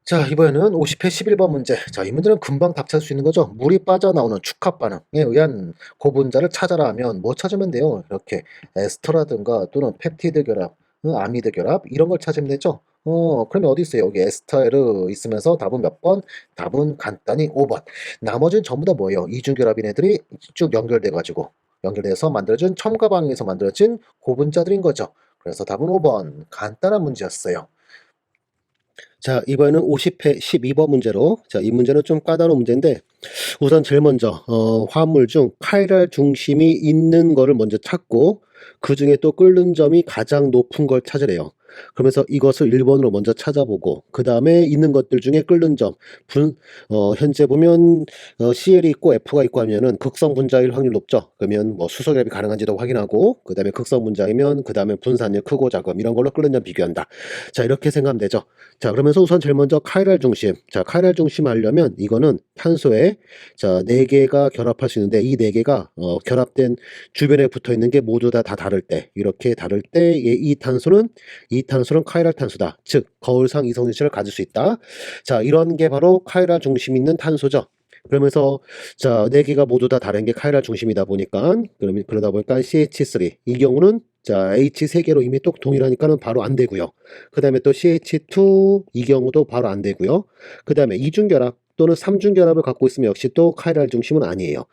자, 이번에는 50회 11번 문제. 자, 이 문제는 금방 답 찾을 수 있는 거죠. 물이 빠져나오는 축합 반응에 의한 고분자를 찾아라 하면 뭐 찾으면 돼요? 이렇게 에스터라든가 또는 펩티드 결합, 아미드 결합 이런 걸 찾으면 되죠. 그러면 어디 있어요? 여기 에스터에르 있으면서 답은 몇 번? 답은 간단히 5번. 나머지는 전부 다 뭐예요? 이중 결합인 애들이 쭉 연결돼 가지고 연결돼서 만들어진 첨가 반응에서 만들어진 고분자들인 거죠. 그래서 답은 5번. 간단한 문제였어요. 자, 이번에는 50회 12번 문제로. 자, 이 문제는 좀 까다로운 문제인데, 우선 제일 먼저, 화합물 중 칼날 중심이 있는 거를 먼저 찾고, 그 중에 또 끓는 점이 가장 높은 걸 찾으래요. 그러면서 이것을 1번으로 먼저 찾아보고, 그 다음에 있는 것들 중에 끓는 점, 현재 보면, CL이 있고 F가 있고 하면은 극성 분자일 확률 높죠. 그러면 뭐 수소결합이 가능한지도 확인하고, 그 다음에 극성 분자이면, 그 다음에 분산율 크고 작음, 이런 걸로 끓는 점 비교한다. 자, 이렇게 생각하면 되죠. 자, 그러면서 우선 제일 먼저 카이랄 중심. 자, 카이랄 중심 하려면 이거는 탄소에 자, 4개가 결합할 수 있는데 이 4개가 결합된 주변에 붙어 있는 게 모두 다 다를 때 이렇게 다를 때 이 탄소는 카이랄 탄소다. 즉, 거울상 이성질을 가질 수 있다. 자, 이런 게 바로 카이랄 중심 있는 탄소죠. 그러면서 자, 4개가 모두 다 다른 게 카이랄 중심이다 보니까 그러다 보니까 CH3 이 경우는 자, H 3개로 이미 또 동일하니까는 바로 안 되고요. 그 다음에 또 CH2 이 경우도 바로 안 되고요. 그 다음에 이중결합 또는 삼중결합을 갖고 있으면 역시 또 카이랄 중심은 아니에요.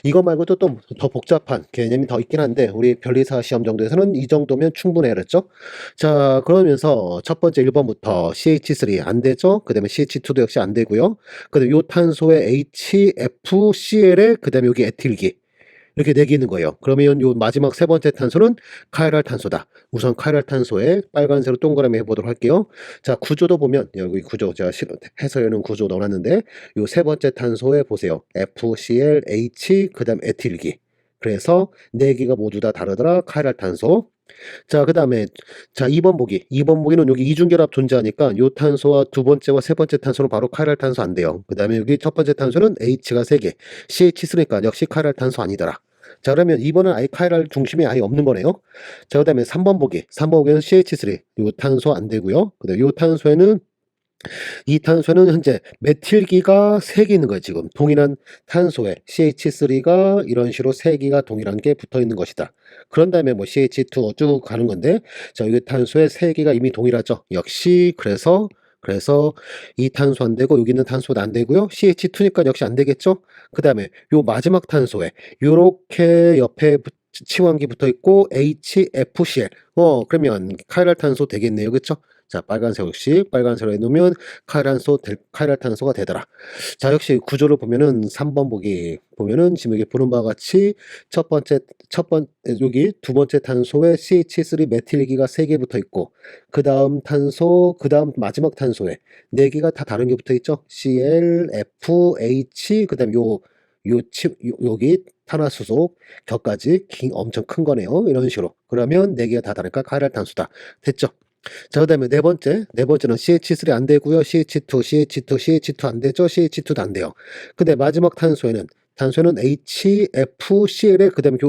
이거 말고도 또 더 복잡한 개념이 더 있긴 한데 우리 변리사 시험 정도에서는 이 정도면 충분해 그랬죠. 자, 그러면서 첫 번째 1번부터 CH3 안 되죠. 그 다음에 CH2도 역시 안 되고요. 그 다음에 요 탄소의 HFCl에 그 다음에 여기 에틸기 이렇게 4개 있는 거예요. 그러면 요 마지막 세 번째 탄소는 카이랄 탄소다. 우선 카이랄 탄소에 빨간색으로 동그라미 해보도록 할게요. 자, 구조도 보면 여기 구조 제가 해설에는 구조 넣어놨는데 요 세 번째 탄소에 보세요. FClH 그 다음 에틸기. 그래서 4개가 모두 다 다르더라. 카이랄 탄소. 자, 그 다음에 자 2번 보기. 2번 보기는 여기 이중결합 존재하니까 요 탄소와 두 번째와 세 번째 탄소는 바로 카이랄 탄소 안 돼요. 그 다음에 여기 첫 번째 탄소는 H가 3개, CH 쓰니까 역시 카이랄 탄소 아니더라. 자, 그러면 2번은 아예 카이랄 중심이 아예 없는 거네요. 자, 그 다음에 3번 보기. 3번 보기는 CH3. 요 탄소 안 되고요. 그 다음에 요 탄소에는 이 탄소는 현재 메틸기가 3개 있는 거예요. 지금 동일한 탄소에 CH3가 이런 식으로 3개가 동일한 게 붙어 있는 것이다. 그런 다음에 뭐 CH2 쭉 가는 건데 자, 이 탄소에 3개가 이미 동일하죠. 역시 그래서 이 탄소 안 되고 여기 있는 탄소도 안 되고요. CH2니까 역시 안 되겠죠. 그 다음에 요 마지막 탄소에 요렇게 옆에 치환기 붙어 있고 HFCl 그러면 카이랄 탄소 되겠네요. 그쵸? 자, 빨간색 역시 빨간색으로 해놓으면 카이랄 탄소가 되더라. 자, 역시 구조를 보면은 3번 보기 보면은 지금 여기 보는 바와 같이 여기 두 번째 탄소에 CH3 메틸기가 3개 붙어 있고 그 다음 탄소 그 다음 마지막 탄소에 4개가 다 다른 게 붙어 있죠. Cl, F, H 그 다음 여기 탄화수소 격까지 엄청 큰 거네요. 이런 식으로. 그러면 4개가 다 다르니까 카이랄 탄소다. 됐죠? 자, 그 다음에 네 번째는 CH3 안 되고요. CH2 안 되죠. CH2도 안 돼요. 근데 마지막 탄소에는 HFCl에 그 다음에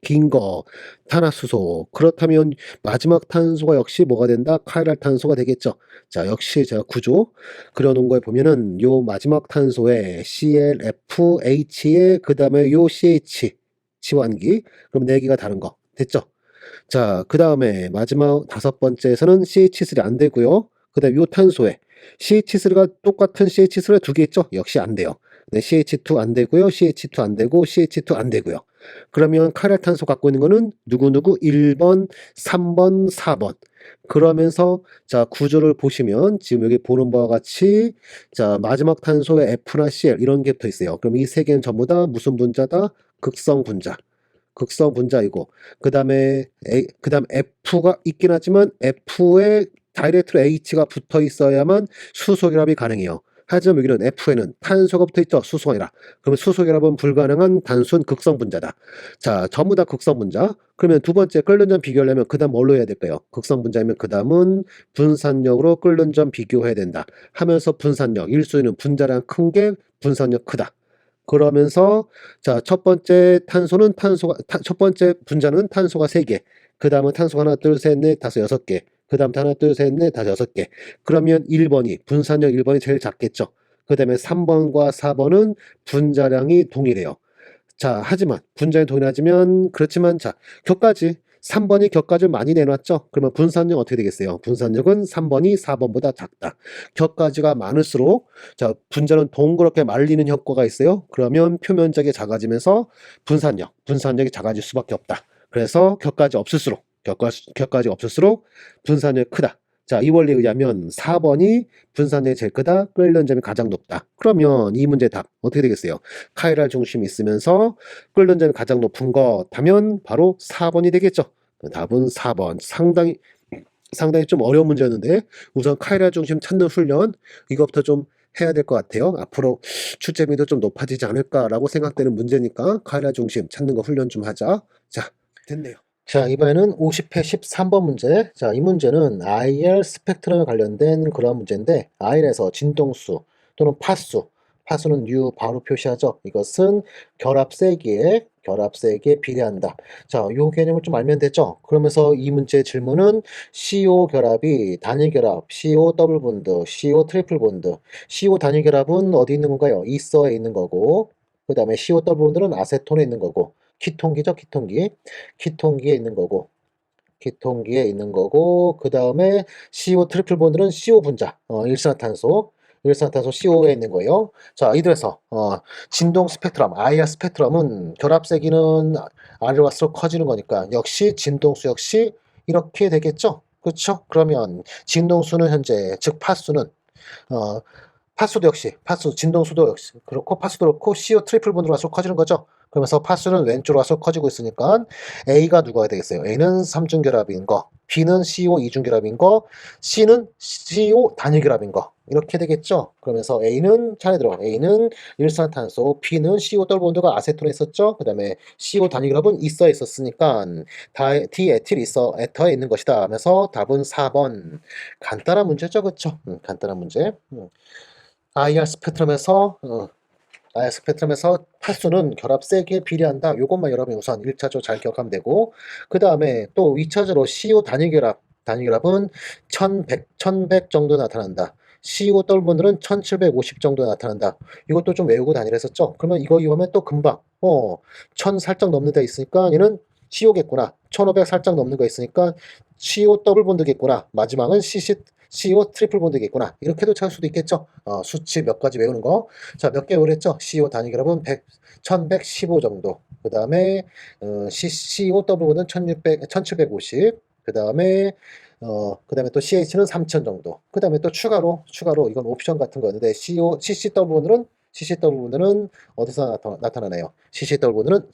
긴 거, 탄화수소. 그렇다면 마지막 탄소가 역시 뭐가 된다? 카이랄 탄소가 되겠죠. 자, 역시 제가 구조 그려놓은 거에 보면은 요 마지막 탄소에 ClFH에 그 다음에 요 CH, 치환기. 그럼 4개가 다른 거. 됐죠? 자, 그 다음에 마지막 5번째에서는 CH3 안 되고요. 그 다음에 요 탄소에 CH3가 똑같은 CH3가 2개 있죠? 역시 안 돼요. 네, CH2 안 되고요. CH2 안 되고 CH2 안 되고요. 그러면 카랄 탄소 갖고 있는 거는 누구누구 1번, 3번, 4번. 그러면서 자, 구조를 보시면 지금 여기 보는 바와 같이 자, 마지막 탄소에 F나 Cl 이런 게 붙어 있어요. 그럼 이 세 개는 전부 다 무슨 분자다? 극성 분자. 극성 분자이고 그다음 F가 있긴 하지만 F에 다이렉트로 H가 붙어 있어야만 수소 결합이 가능해요. 하지만 여기는 F에는 탄소가 붙어 있죠. 수소가 아니라. 그러면 수소 결합은 불가능한 단순 극성 분자다. 자, 전부 다 극성 분자. 그러면 두 번째 끓는 점 비교하려면 그다음 뭘로 해야 될까요? 극성 분자이면 그다음은 분산력으로 끓는 점 비교해야 된다. 하면서 분산력 1순위는 분자량 큰 게 분산력 크다. 그러면서 자, 첫 번째 분자는 탄소가 3개. 그다음은 탄소가 하나, 둘, 셋, 넷, 다섯, 6개. 그 다음 하나, 둘, 셋, 넷, 다섯, 여섯 개. 그러면 1번이, 분산력 1번이 제일 작겠죠. 그 다음에 3번과 4번은 분자량이 동일해요. 자, 하지만 분자량이 동일하지만 그렇지만 자, 격까지 3번이 격까지를 많이 내놨죠. 그러면 분산력 어떻게 되겠어요? 분산력은 3번이 4번보다 작다. 격까지가 많을수록 자, 분자는 동그랗게 말리는 효과가 있어요. 그러면 표면적이 작아지면서 분산력이 작아질 수밖에 없다. 그래서 격까지 없을수록 분산력이 크다. 자, 이 원리에 의하면 4번이 분산력이 제일 크다. 끓는 점이 가장 높다. 그러면 이 문제 답 어떻게 되겠어요? 카이랄 중심이 있으면서 끓는 점이 가장 높은 것 하면 바로 4번이 되겠죠. 답은 4번. 상당히 좀 어려운 문제였는데 우선 카이랄 중심 찾는 훈련 이것부터 좀 해야 될 것 같아요. 앞으로 출제비도 좀 높아지지 않을까라고 생각되는 문제니까 카이랄 중심 찾는 거 훈련 좀 하자. 자, 됐네요. 자, 이번에는 50회 13번 문제. 자, 이 문제는 IR 스펙트럼에 관련된 그런 문제인데, IR에서 진동수 또는 파수는 U 바로 표시하죠. 이것은 결합세기에 비례한다. 자, 요 개념을 좀 알면 되죠. 그러면서 이 문제 질문은 CO 결합이 단일 결합, CO 더블 본드, CO 트리플 본드. CO 단일 결합은 어디 있는 건가요? 이서에 있는 거고, 그 다음에 CO 더블 본드는 아세톤에 있는 거고, 키톤기죠, 키톤기. 키톤기에 있는 거고, 그 다음에 CO 트리플 본드는 CO 분자, 일산화탄소 CO에 있는 거예요. 자, 이들에서 진동 스펙트럼, IR 스펙트럼은 결합세기는 아래로 갈수록 커지는 거니까 역시 진동수 역시 이렇게 되겠죠. 그렇죠? 그러면 진동수는 현재 즉 파수는 어, 진동수도 역시 그렇고 파수도 그렇고 CO 트리플 본드로 갈수록 커지는 거죠. 그러면서 파수는 왼쪽으로 갈수록 커지고 있으니까 A가 누가 되겠어요? A는 삼중결합인 거, B는 CO 이중결합인 거, C는 CO 단일결합인 거. 이렇게 되겠죠. 그러면서 A는 차례 들어. A는 일산탄소, B는 CO 더블 본드가 아세톤에 있었죠. 그 다음에 CO 단일결합은 있어 있었으니까 디에틸 있어 에터에 있는 것이다 하면서 답은 4번. 간단한 문제죠, 그렇죠? 간단한 문제. IR 스펙트럼에서 파수는 결합 세기에 비례한다. 요것만 여러분이 우선 1차적으로 잘 기억하면 되고 그 다음에 또 2차적으로 CO 단위결합은 1100 정도 나타난다. CO 더블 본드는 1750 정도 나타난다. 이것도 좀 외우고 다니랬었죠. 그러면 이거 이거면 또 금방 1000 살짝 넘는 데 있으니까 얘는 CO겠구나. 1500 살짝 넘는 거 있으니까 CO 더블 본드겠구나. 마지막은 CO 트리플 본드겠구나. 이렇게도 찾을 수도 있겠죠. 수치 몇 가지 외우는 거. 자, 몇 개 외우랬죠? CO 단위 결합은 1115 정도. 그 다음에 CO 더블 본드는 1750. 그 다음에 또 CH는 3000 정도. 그 다음에 또 추가로 이건 옵션 같은 거였는데 CC 더블 본드는 어디서 나타나나요? CC 더블 본드는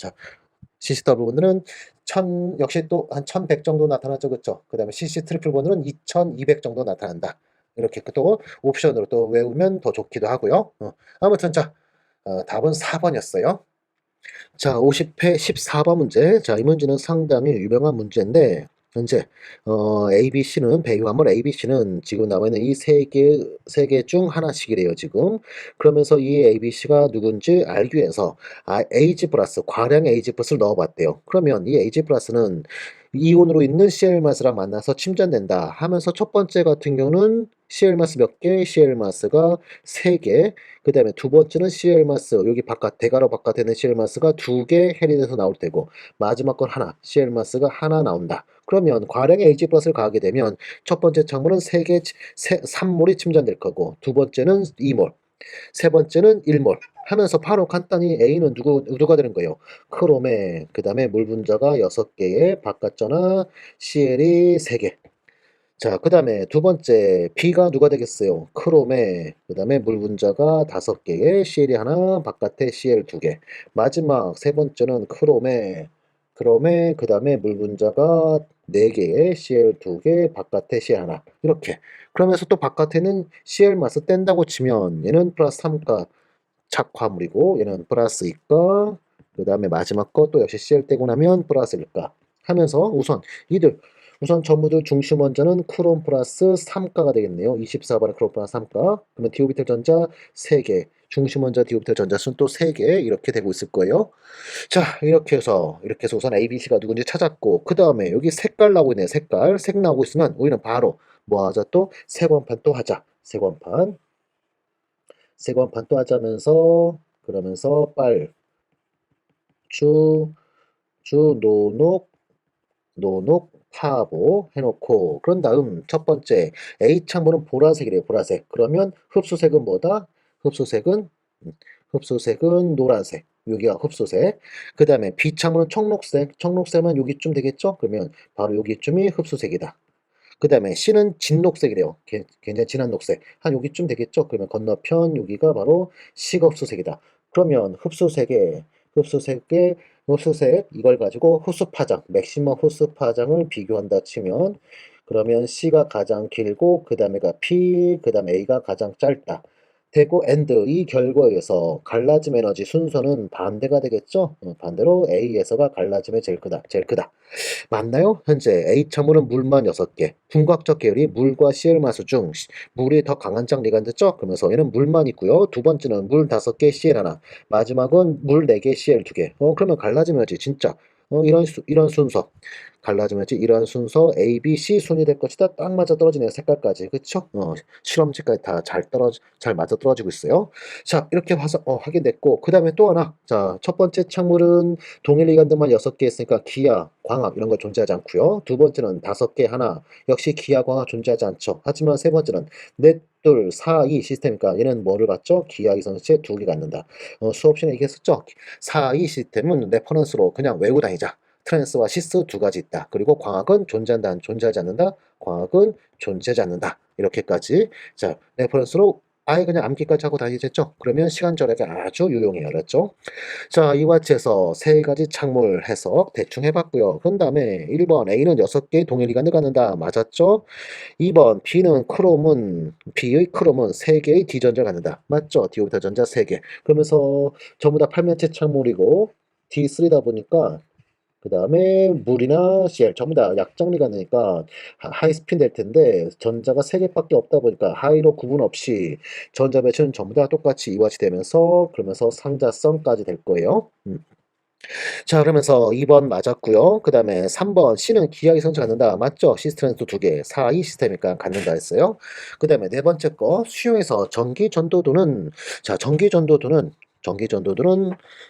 역시 또 한 1100 정도 나타나죠. 그렇죠? 그 다음에 CC 트리플 본드는 2200 정도 나타난다. 이렇게 또 옵션으로 또 외우면 더 좋기도 하고요. 아무튼 자, 답은 4번이었어요. 자, 50회 14번 문제. 자, 이 문제는 상당히 유명한 문제인데, 현재, ABC는, 배유한물 ABC는 지금 남아있는 이 세 개 중 하나씩이래요, 지금. 그러면서 이 ABC가 누군지 알기 위해서, AG 플러스, 과량 AG 플러스를 넣어봤대요. 그러면 이 AG 플러스는 이온으로 있는 Cl 마스랑 만나서 침전된다 하면서 첫 번째 같은 경우는 Cl 마스 몇 개? Cl 마스가 3개. 그 다음에 두 번째는 CL 마스, 여기 대괄호 바깥에 있는 CL 마스가 2개 해리돼서 나올 테고, 마지막 건 하나, CL 마스가 하나 나온다. 그러면 과량의 Ag 플러스를 가하게 되면, 첫 번째 창문은 3몰이 침전될 거고, 두 번째는 2몰, 세 번째는 1몰. 하면서 바로 간단히 A는 누가 되는 거예요? 크롬에, 그 다음에 물 분자가 6개에 바깥전화 CL이 3개. 자, 그 다음에 두 번째 B가 누가 되겠어요? 크롬에 그 다음에 물 분자가 5개에 CL이 하나, 바깥에 CL 2개. 마지막 세 번째는 크롬에 그 다음에 물 분자가 4개에 CL 2개, 바깥에 CL 하나. 이렇게. 그러면서 또 바깥에는 CL 마스 뗀다고 치면 얘는 플러스 3가 착화물이고 얘는 플러스 2가, 그 다음에 마지막 거 또 역시 CL 떼고 나면 플러스 1가 하면서 우선 이들 우선 전무들 중심 원자는 쿠론 플러스 3가가 되겠네요. 24번의 쿠론 플러스 3가. 그러면 디오비탈 전자 3개, 중심 원자 디오비탈 전자수는 또 3개 이렇게 되고 있을 거예요. 자, 이렇게 해서 우선 A, B, C가 누군지 찾았고 그 다음에 여기 색깔 나오고 있네요. 색 나오고 있으면 우리는 바로 뭐 하자 또 세관판 또 하자. 세관판 또 하자면서 그러면서 주, 노녹, 파보 해놓고 그런 다음 첫 번째 A 창문은 보라색이래요. 보라색. 그러면 흡수색은 뭐다? 흡수색은 노란색. 여기가 흡수색. 그 다음에 B 창문은 청록색. 청록색은 여기쯤 되겠죠? 그러면 바로 여기쯤이 흡수색이다. 그 다음에 C는 진녹색이래요. 굉장히 진한 녹색. 한 여기쯤 되겠죠? 그러면 건너편 여기가 바로 C가 흡수색이다. 그러면 흡수색 이걸 가지고 흡수 파장, 맥시멈 흡수 파장을 비교한다 치면 그러면 C가 가장 길고 그 다음에가 P, 그 다음에 A가 가장 짧다. 되고 AND 이 결과에 의해서 갈라짐 에너지 순서는 반대가 되겠죠? 반대로 A에서가 갈라짐이 제일 크다. 맞나요? 현재 A첨으로는 물만 6개, 궁각적 계열이 물과 CL 마수 중 물이 더 강한 장 리간드죠? 그러면서 얘는 물만 있고요. 두 번째는 물 5개, CL 하나, 마지막은 물 4개, CL 2개. 그러면 갈라지면지 진짜 이런 순서 갈라지면지 이런 순서 A, B, C 순이 될 것이다. 딱 맞아 떨어지네요. 색깔까지. 그쵸? 실험지까지 다 잘 맞아 떨어지고 있어요. 자, 이렇게 확인됐고, 그 다음에 또 하나. 자, 첫 번째 착물은 동일 리간드만 6개 있으니까 기하, 광합 이런 거 존재하지 않고요. 두 번째는 5개 하나 역시 기하, 광합 존재하지 않죠. 하지만 세 번째는 넷, 둘, 사, 이 시스템이니까 얘는 뭐를 갖죠? 기하 이성체 2개 갖는다. 수업 시간에 얘기했었죠? 4, 이 시스템은 레퍼런스로 그냥 외우고 다니자. 트랜스와 시스 두 가지 있다. 그리고 광학은 존재하지 않는다. 광학은 존재하지 않는다. 이렇게까지 자 레퍼런스로 아예 그냥 암기까지 하고 다니겠죠? 그러면 시간 절약에 아주 유용해요. 알았죠? 자, 이 와치에서 세 가지 착물 해석 대충 해봤고요. 그런 다음에 1번 A는 6개의 동일기관을 갖는다. 맞았죠? 2번 B의 크롬은 3개의 D전자를 갖는다. 맞죠? D오비타 전자 3개. 그러면서 전부 다 팔면체 착물이고 D3다 보니까 그 다음에 물이나 CL 전부 다 약정리가 되니까 하이스핀 될 텐데 전자가 3개밖에 없다 보니까 하이로 구분 없이 전자 배치는 전부 다 똑같이 이와치 되면서 그러면서 상자성까지 될 거예요. 자, 그러면서 2번 맞았고요. 그 다음에 3번 C는 기하기 선지 갖는다. 맞죠? 시스템도 2개, 4, 2 시스템이니까 갖는다 했어요. 그 다음에 네 번째 거 수용에서 전기 전도도는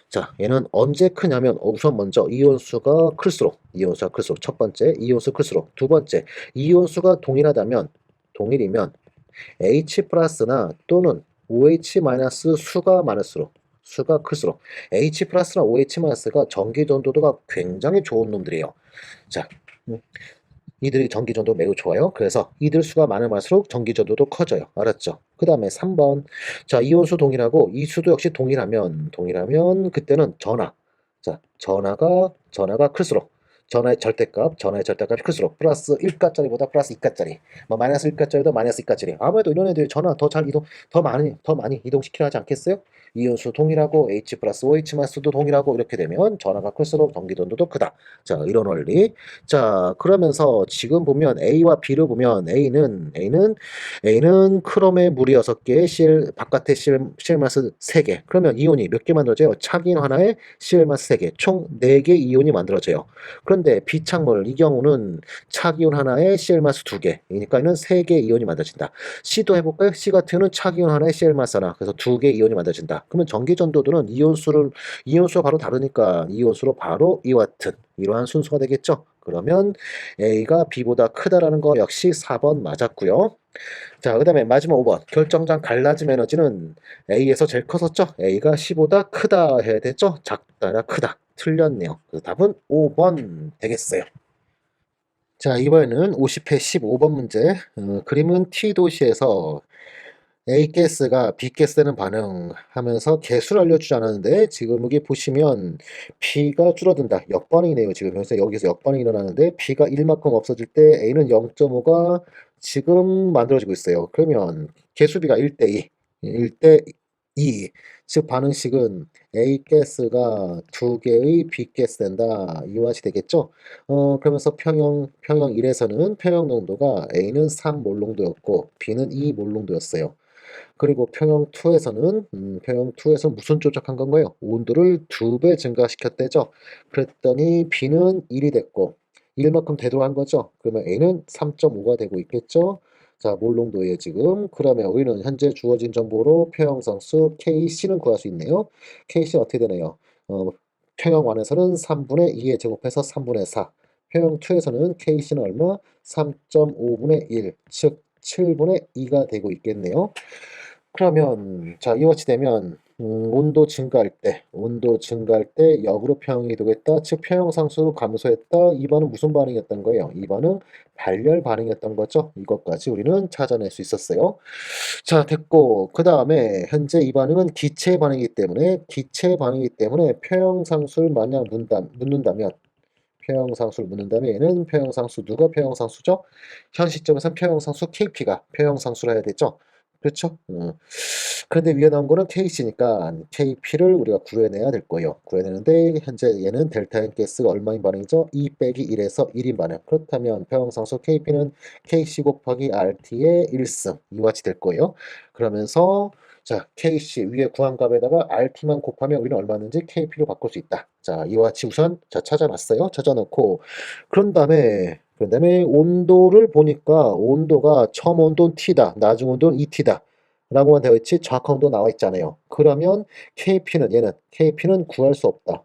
자, 얘는 언제 크냐면 우선 먼저 이온수가 클수록 첫 번째 이온수 클수록 두 번째 이온수가 동일이면 H 플러스나 또는 OH 마이너스 수가 클수록 H 플러스나 OH 마이너스가 전기 전도도가 굉장히 좋은 놈들이에요. 자, 음, 이들이 전기 전도 매우 좋아요. 그래서 이들 수가 많을수록 전기 전도도 커져요. 알았죠? 그 다음에 3번. 자, 이온수 동일하고 이 수도 역시 동일하면 그때는 자, 전하가 클수록 전하의 절대값이 클수록 플러스 1가짜리보다 플러스 2가짜리 뭐 마이너스 1가짜리도 마이너스 2가짜리 아무래도 이런 애들이 전하 더 많이 이동시키려 하지 않겠어요? 이온수 동일하고 H 플러스 OH 마스도 동일하고 이렇게 되면 전하가 클수록 전기전도도 크다. 자, 이런 원리. 자, 그러면서 지금 보면 A와 B를 보면 A는 크롬의 물이 6개, 바깥에 CL 마스 3개. 그러면 이온이 몇 개 만들어져요? 착이온 하나에 CL 마스 3개. 총 4개 이온이 만들어져요. 그런데 비착물 이 경우는 착이온 하나에 CL 마스 2개이니까는 3개 이온이 만들어진다. C도 해볼까요? C 같은 경우는 착이온 하나에 CL 마스 하나. 그래서 2개 이온이 만들어진다. 그러면 전기전도도는 이온수가 바로 다르니까 이온수로 바로 이와 같은 이러한 순서가 되겠죠. 그러면 A가 B보다 크다라는 거 역시 4번 맞았고요. 자, 그 다음에 마지막 5번. 결정장 갈라짐 에너지는 A에서 제일 컸었죠? A가 C보다 크다 해야 되죠? 작다라 크다. 틀렸네요. 그래서 답은 5번 되겠어요. 자, 이번에는 50회 15번 문제. 그림은 T도시에서 A가스가 B가스 되는 반응하면서 개수를 알려주지 않았는데 지금 여기 보시면 P가 줄어든다. 역반응이네요. 지금 그래서 여기서 역반응이 일어나는데 P가 1만큼 없어질 때 A는 0.5가 지금 만들어지고 있어요. 그러면 개수비가 1대2, 1대 2. 즉 반응식은 A 가스가 2개의 B 가스 된다. 이와 같이 되겠죠? 그러면서 평형 1에서는 평형 농도가 A는 3몰 농도였고 B는 2몰 농도였어요. 그리고 평형2에서는 무슨 조작한 건가요? 온도를 2배 증가시켰대죠. 그랬더니 B는 1이 됐고 1만큼 되돌아간 거죠. 그러면 A는 3.5가 되고 있겠죠. 자, 몰농도예요, 지금. 그러면 우리는 현재 주어진 정보로 평형상수 KC는 구할 수 있네요. KC는 어떻게 되나요? 평형1에서는 3분의 2에 제곱해서 3분의 4. 평형2에서는 KC는 얼마? 3.5분의 1, 즉 7분의 2가 되고 있겠네요. 그러면 자 이와 같이 되면 온도 증가할 때 역으로 평형이 되겠다. 즉 평형상수 감소했다. 이 반은 무슨 반응이었던 거예요? 이 반은 발열 반응이었던 거죠. 이것까지 우리는 찾아낼 수 있었어요. 자 됐고 그 다음에 현재 이 반응은 기체 반응이기 때문에 평형상수를 만약 묻는다면 얘는 평형상수 누가 평형상수죠? 현 시점에서는 평형상수 KP가 평형상수라 해야 되죠. 그렇죠? 그런데 위에 나온 거는 KC니까 KP를 우리가 구해내야 될 거예요. 구해내는데 현재 얘는 델타 N 가스가 얼마인 반응이죠? 2 빼기 1에서 1인 반응. 그렇다면 평형상수 KP는 KC 곱하기 RT의 1승 이와 같이 될 거예요. 그러면서 자, KC 위에 구한 값에다가 RT만 곱하면 우리는 얼마인지 KP로 바꿀 수 있다. 자, 이와 같이 우선 자, 찾아놨어요. 찾아놓고 그런 다음에 온도를 보니까 온도가 처음 온도는 T다. 나중 온도는 ET다. 라고만 되어 있지 정확한 온도 나와 있잖아요. 그러면 KP는 구할 수 없다.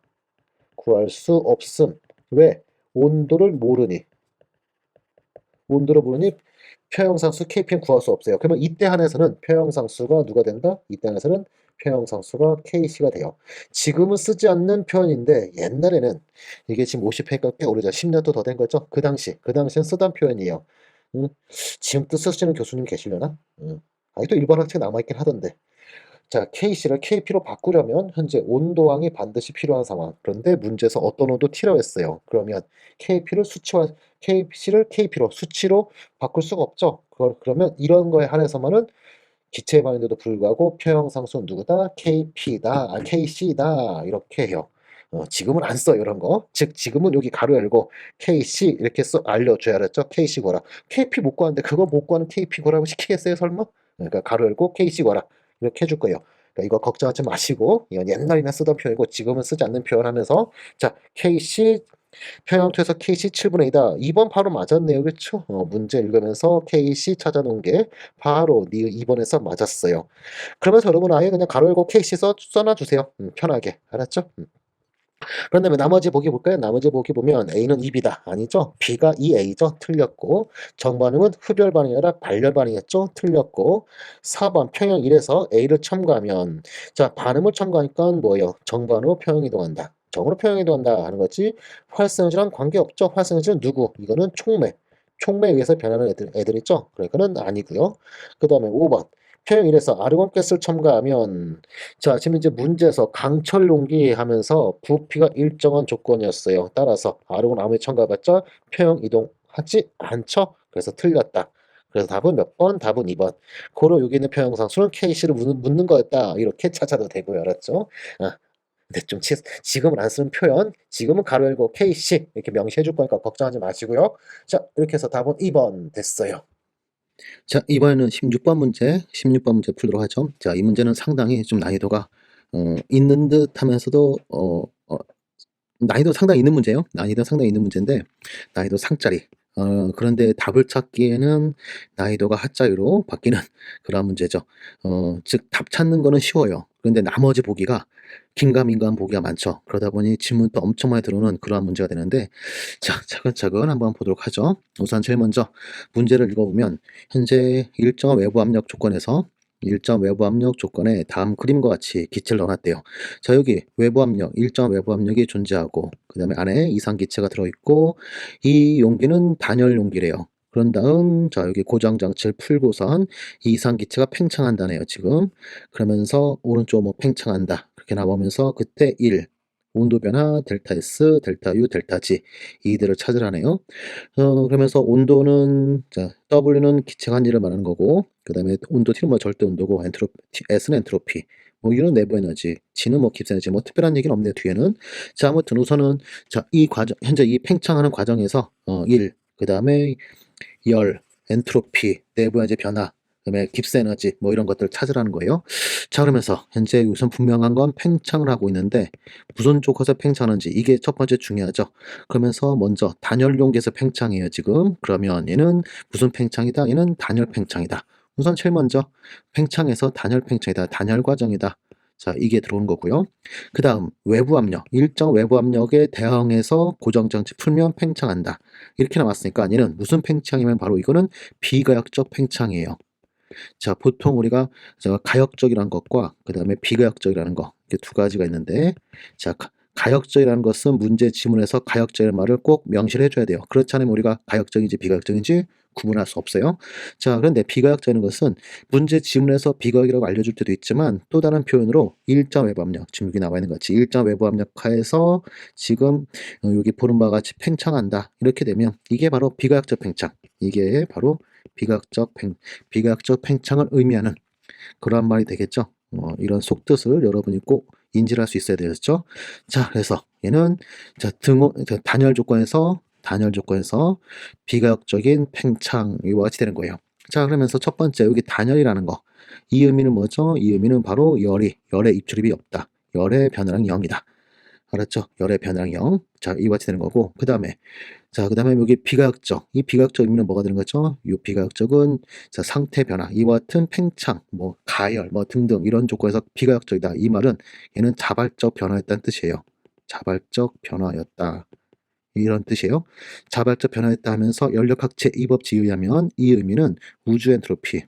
구할 수 없음. 왜? 온도를 모르니. 온도를 모르니 표형상수 KP는 구할 수 없어요. 그러면 이때 한해서는 표형상수가 누가 된다? 이때 한해서는 표형상수가 KC가 돼요. 지금은 쓰지 않는 표현인데 옛날에는 이게 지금 50회가 꽤 오래전 10년도 더 된 거죠. 그 당시엔 쓰던 표현이에요. 음, 지금도 쓰시는 교수님 계시려나? 아직도 일본 학생 남아있긴 하던데. 자, KC를 KP로 바꾸려면 현재 온도항이 반드시 필요한 상황. 그런데 문제에서 어떤 온도 T라고 했어요. 그러면 KC를 KP로 수치로 바꿀 수가 없죠. 그러면 이런 거에 한해서만은 기체 반응에도 불구하고 표형상수는 누구다? KP다, KC다 이렇게 해요. 지금은 안 써요 이런 거. 즉 지금은 여기 가로 열고 KC 이렇게 써 알려줘야 알았죠? KC 구하라. KP 못 구하는데 그거 못 구하는 KP 구하라고 시키겠어요 설마? 그러니까 가로 열고 KC 구하라 이렇게 해줄 거예요. 그러니까 이거 걱정하지 마시고 이건 옛날이나 쓰던 표현이고 지금은 쓰지 않는 표현하면서 자 KC 평형투에서 KC 7분의 2다. 2번 바로 맞았네요. 그렇죠? 문제 읽으면서 KC 찾아놓은 게 바로 2번에서 맞았어요. 그러면서 여러분 아예 그냥 가로 열고 KC 써놔주세요. 편하게. 알았죠? 그런 다음에 나머지 보기 볼까요? 나머지 보기 보면 A는 2B다. 아니죠? B가 2A죠? 틀렸고 정반응은 흡열 반응이 아니라 발열 반응이었죠? 틀렸고 4번 평형 1에서 A를 첨가하면 자 반응을 첨가하니까 뭐예요? 정반응으로 평형 이동한다. 정으로 평형 이동한다 하는 거지 활성지랑 관계없죠? 활성지는 누구? 이거는 촉매에 의해서 변하는 애들 있죠? 그러니까는 아니고요. 그 다음에 5번 평형 1에서 아르곤 가스를 첨가하면 자, 지금 이제 문제에서 강철 용기 하면서 부피가 일정한 조건이었어요. 따라서 아르곤 아무리 첨가해봤자 평형 이동하지 않죠. 그래서 틀렸다. 그래서 답은 몇 번? 답은 2번. 고로 여기 있는 평형상수는 KC를 묻는 거였다. 이렇게 찾아도 되고요. 알았죠? 근데 지금은 안 쓰는 표현, 지금은 가로 열고 KC 이렇게 명시해 줄 거니까 걱정하지 마시고요. 자, 이렇게 해서 답은 2번 됐어요. 자, 이번에는 16번 문제 풀도록 하죠. 자, 이 문제는 상당히 좀 난이도가 있는 듯 하면서도 난이도 상당히 있는 문제예요. 난이도 상당히 있는 문제인데 난이도 상짜리. 그런데 답을 찾기에는 난이도가 하짜리로 바뀌는 그런 문제죠. 즉 답 찾는 거는 쉬워요. 그런데 나머지 보기가 긴가민가한 보기가 많죠. 그러다 보니 질문도 엄청 많이 들어오는 그러한 문제가 되는데 자, 차근차근 한번 보도록 하죠. 우선 제일 먼저 문제를 읽어보면 현재 일정한 외부 압력 조건에서 일정 외부 압력 조건에 다음 그림과 같이 기체를 넣어놨대요. 자, 여기 일정한 외부 압력이 존재하고 그 다음에 안에 이상기체가 들어있고 이 용기는 단열 용기래요. 그런 다음 자 여기 고정장치를 풀고선 이 이상기체가 팽창한다네요 지금. 그러면서 오른쪽 뭐 팽창한다 그렇게 나오면서 그때 1 온도 변화 델타 S, 델타 U, 델타 G 이들을 찾으라네요. 그러면서 온도는 자 W는 기체 간리를 말하는 거고 그 다음에 온도 T는 뭐 절대 온도고 S는 엔트로피 뭐 U는 내부 에너지, G는 뭐 깁스 에너지, 뭐 특별한 얘기는 없네요, 뒤에는. 자, 아무튼 우선은 자, 이 과정, 현재 이 팽창하는 과정에서 일, 그다음에 열, 엔트로피, 내부 에너지 변화, 그다음에 깁스 에너지 뭐 이런 것들을 찾으라는 거예요. 자, 그러면서 현재 우선 분명한 건 팽창을 하고 있는데 무슨 쪽에서 팽창하는지 이게 첫 번째 중요하죠. 그러면서 먼저 단열 용기에서 팽창해요, 지금. 그러면 얘는 무슨 팽창이다? 얘는 단열 팽창이다. 우선 제일 먼저 팽창에서 단열 팽창이다. 단열 과정이다. 자, 이게 들어오는 거고요. 그 다음 외부 압력, 일정 외부 압력에 대항해서 고정장치 풀면 팽창한다. 이렇게 나왔으니까 얘는 무슨 팽창이면 바로 이거는 비가역적 팽창이에요. 자, 보통 우리가 가역적이라는 것과 그 다음에 비가역적이라는 거, 이렇게 두 가지가 있는데, 자, 가역적이라는 것은 문제 지문에서 가역적이라는 말을 꼭 명시를 해줘야 돼요. 그렇지 않으면 우리가 가역적인지 비가역적인지 구분할 수 없어요. 자, 그런데 비가역적인 것은 문제 지문에서 비가역이라고 알려줄 때도 있지만 또 다른 표현으로 일정 외부 압력, 지금 여기 나와 있는 것 같이 일정 외부 압력 하에서 지금 여기 보는 바와 같이 팽창한다. 이렇게 되면 이게 바로 비가역적 팽창. 이게 바로 비과학적 팽창을 의미하는 그러한 말이 되겠죠. 이런 속뜻을 여러분이 꼭 인지를 할 수 있어야 되겠죠. 자, 그래서 얘는 단열 조건에서 비과학적인 팽창과 같이 되는 거예요. 자, 그러면서 첫 번째 여기 단열이라는 거. 이 의미는 뭐죠? 이 의미는 바로 열의 입출입이 없다. 열의 변화량 0이다. 알았죠? 열의 변화량 0. 자, 이와 같이 되는 거고. 그 다음에 여기 비가역적. 이 비가역적 의미는 뭐가 되는 거죠? 이 비가역적은 자, 상태 변화. 이와 같은 팽창, 뭐 가열, 뭐 등등 이런 조건에서 비가역적이다. 이 말은 얘는 자발적 변화였다는 뜻이에요. 자발적 변화였다. 이런 뜻이에요. 자발적 변화했다 하면서 연력학체 이 법칙에 의하면 이 의미는 우주 엔트로피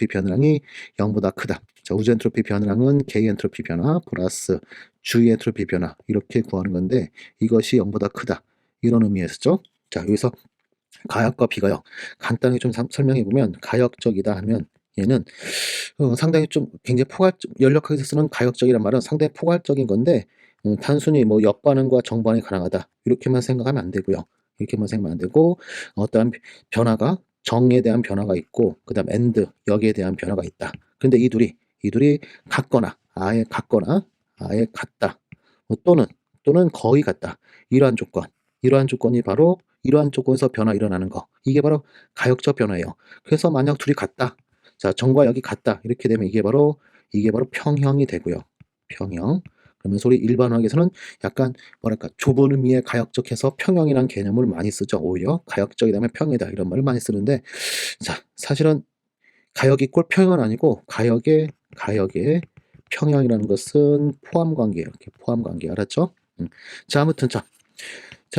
변화량이 0보다 크다. 자, 우주 엔트로피 변화량은 개의 엔트로피 변화 플러스 주의 엔트로피 변화 이렇게 구하는 건데 이것이 0보다 크다. 이런 의미에서죠. 자, 여기서 가역과 비가역 간단히 좀 설명해 보면 가역적이다 하면 얘는 상당히 좀 굉장히 연력학에서 쓰는 가역적이란 말은 상당히 포괄적인 건데 단순히 뭐 역반응과 정반응이 가능하다 이렇게만 생각하면 안 되고요. 이렇게만 생각하면 안 되고 어떠한 변화가 정에 대한 변화가 있고 그다음 역에 대한 변화가 있다. 근데 이 둘이 같거나 아예 같다. 또는 거의 같다. 이러한 조건이 바로 이러한 조건에서 변화 일어나는 거. 이게 바로 가역적 변화예요. 그래서 만약 둘이 같다. 자, 정과 역이 같다. 이렇게 되면 이게 바로 평형이 되고요. 평형. 그러면서 우리 일반화학에서는 약간 뭐랄까 좁은 의미의 가역적해서 평형이라는 개념을 많이 쓰죠. 오히려 가역적이라면 평이다 이런 말을 많이 쓰는데 자, 사실은 가역이 꼴 평형은 아니고 가역의 평형이라는 것은 포함관계예요. 이렇게 포함관계 알았죠? 자, 아무튼 자,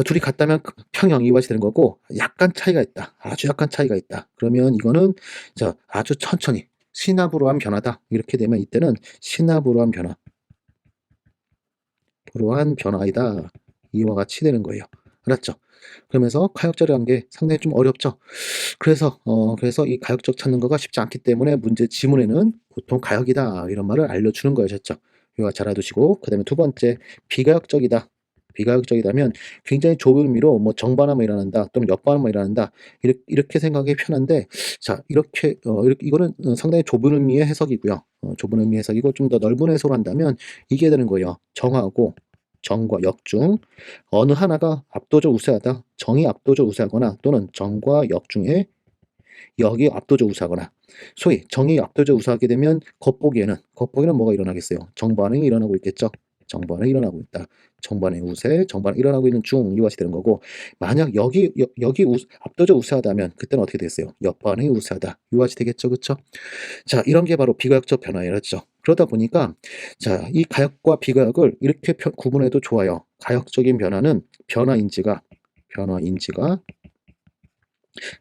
둘이 같다면 평형 이와이 되는 거고 약간 차이가 있다. 아주 약간 차이가 있다. 그러면 이거는 자, 아주 천천히 시나브로 한 변화다. 이렇게 되면 이때는 시나브로 한 변화이다. 이와 같이 되는 거예요. 알았죠? 그러면서 가역적이라는 게 상당히 좀 어렵죠. 그래서 이 가역적 찾는 거가 쉽지 않기 때문에 문제 지문에는 보통 가역이다 이런 말을 알려주는 거였죠. 이거 잘 알아두시고 그다음에 두 번째 비가역적이다. 비가역적이다면 굉장히 좁은 의미로 뭐 정반응만 일어난다 또는 역반응만 일어난다 이렇게 생각하기 편한데 자 이거는 상당히 좁은 의미의 해석이고요. 좁은 의미의 해석이고 좀 더 넓은 해석을 한다면 이게 되는 거예요. 정과 역 중 어느 하나가 압도적 우세하다. 정이 압도적 우세하거나 또는 정과 역 중에 역이 압도적 우세하거나 소위 정이 압도적 우세하게 되면 겉보기에는 뭐가 일어나겠어요? 정반응이 일어나고 있겠죠. 정반응이 일어나고 있다. 정반응이 우세, 정반응이 일어나고 있는 중 이와 같이 되는 거고 만약 역이 압도적 우세하다면 그때는 어떻게 되겠어요? 역반응이 우세하다. 이와 같이 되겠죠. 그렇죠? 자, 이런 게 바로 비가역적 변화였죠. 그러다 보니까 자, 이 가역과 비가역을 이렇게 구분해도 좋아요. 가역적인 변화는 변화인지가